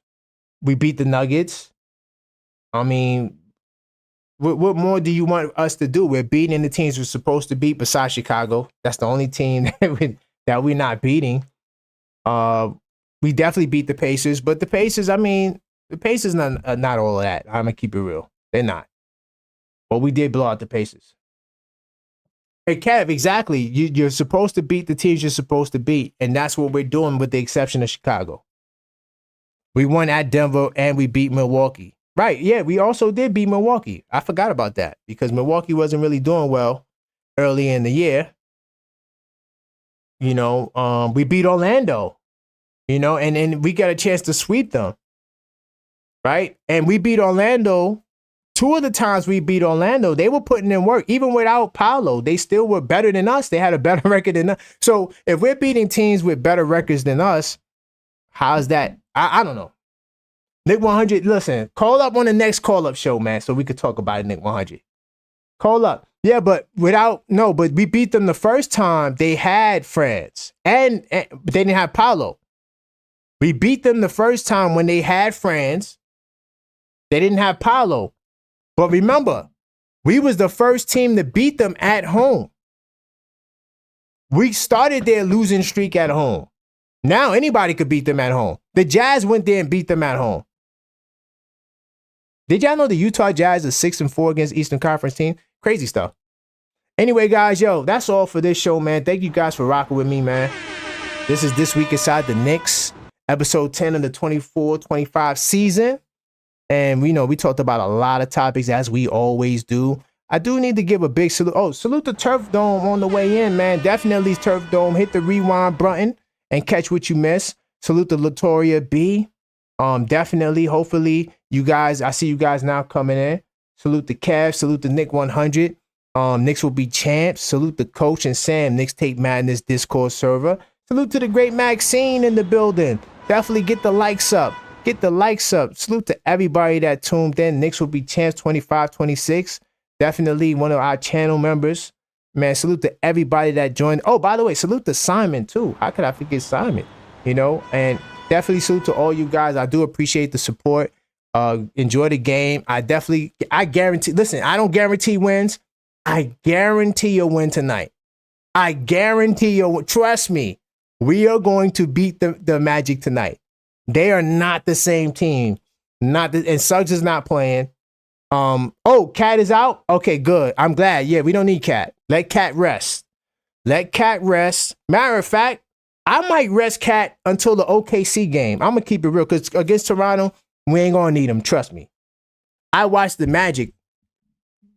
We beat the Nuggets. I mean, what more do you want us to do? We're beating the teams we're supposed to beat besides Chicago. That's the only team that we're not beating. We definitely beat the Pacers, but the Pacers, not all of that. I'm going to keep it real. They're not. But we did blow out the Pacers. Hey, Kev, exactly. You're supposed to beat the teams you're supposed to beat, and that's what we're doing with the exception of Chicago. We won at Denver, and we beat Milwaukee. Right, yeah, we also did beat Milwaukee. I forgot about that because Milwaukee wasn't really doing well early in the year. We beat Orlando, and we got a chance to sweep them, right? And we beat Orlando. 2 of the times we beat Orlando, they were putting in work. Even without Paolo, they still were better than us. They had a better record than us. So if we're beating teams with better records than us, how's that? I don't know. Knick 100, listen, call up on the next call-up show, man, so we could talk about it, Knick 100. Call up. Yeah, but but we beat them the first time they had Franz, and they didn't have Paolo. We beat them the first time when they had Franz. They didn't have Paolo. But remember, we was the first team to beat them at home. We started their losing streak at home. Now anybody could beat them at home. The Jazz went there and beat them at home. Did y'all know the Utah Jazz is 6-4 against Eastern Conference team? Crazy stuff. Anyway, guys, that's all for this show, man. Thank you guys for rocking with me, man. This is This Week Inside the Knicks, episode 10 of the 24-25 season. And we talked about a lot of topics, as we always do. I do need to give a big salute. Oh, salute the Turf Dome on the way in, man. Definitely Turf Dome. Hit the rewind button and catch what you missed. Salute the Latoria B. Definitely, hopefully, you guys, I see you guys now coming in. Salute the Cavs. Salute the Knick 100. Knicks will be champs. Salute the coach and Sam, Knicks Tape Madness Discord server. Salute to the great Maxine in the building. Definitely get the likes up. Get the likes up. Salute to everybody that tuned in. Knicks will be champs 25-26. Definitely one of our channel members. Man, salute to everybody that joined. Oh, by the way, salute to Simon, too. How could I forget Simon? And definitely salute to all you guys. I do appreciate the support. Enjoy the game. I guarantee, listen, I don't guarantee wins. I guarantee you'll win tonight. I guarantee you'll, trust me, we are going to beat the Magic tonight. They are not the same team. And Suggs is not playing. Cat is out? Okay, good. I'm glad. Yeah, we don't need Cat. Let Cat rest. Let Cat rest. Matter of fact, I might rest Cat until the OKC game. I'm going to keep it real because against Toronto, we ain't going to need him. Trust me. I watched the Magic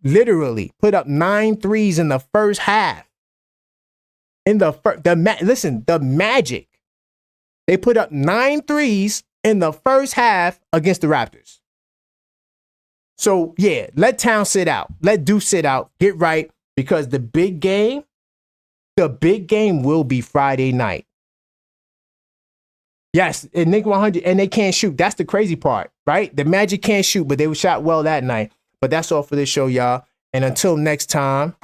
literally put up 9 threes in the first half. The Magic, they put up 9 threes in the first half against the Raptors. So, yeah, let Towns sit out. Let Deuce sit out. Get right, because the big game will be Friday night. Yes, and Knick 100, and they can't shoot. That's the crazy part, right? The Magic can't shoot, but they were shot well that night. But that's all for this show, y'all. And until next time.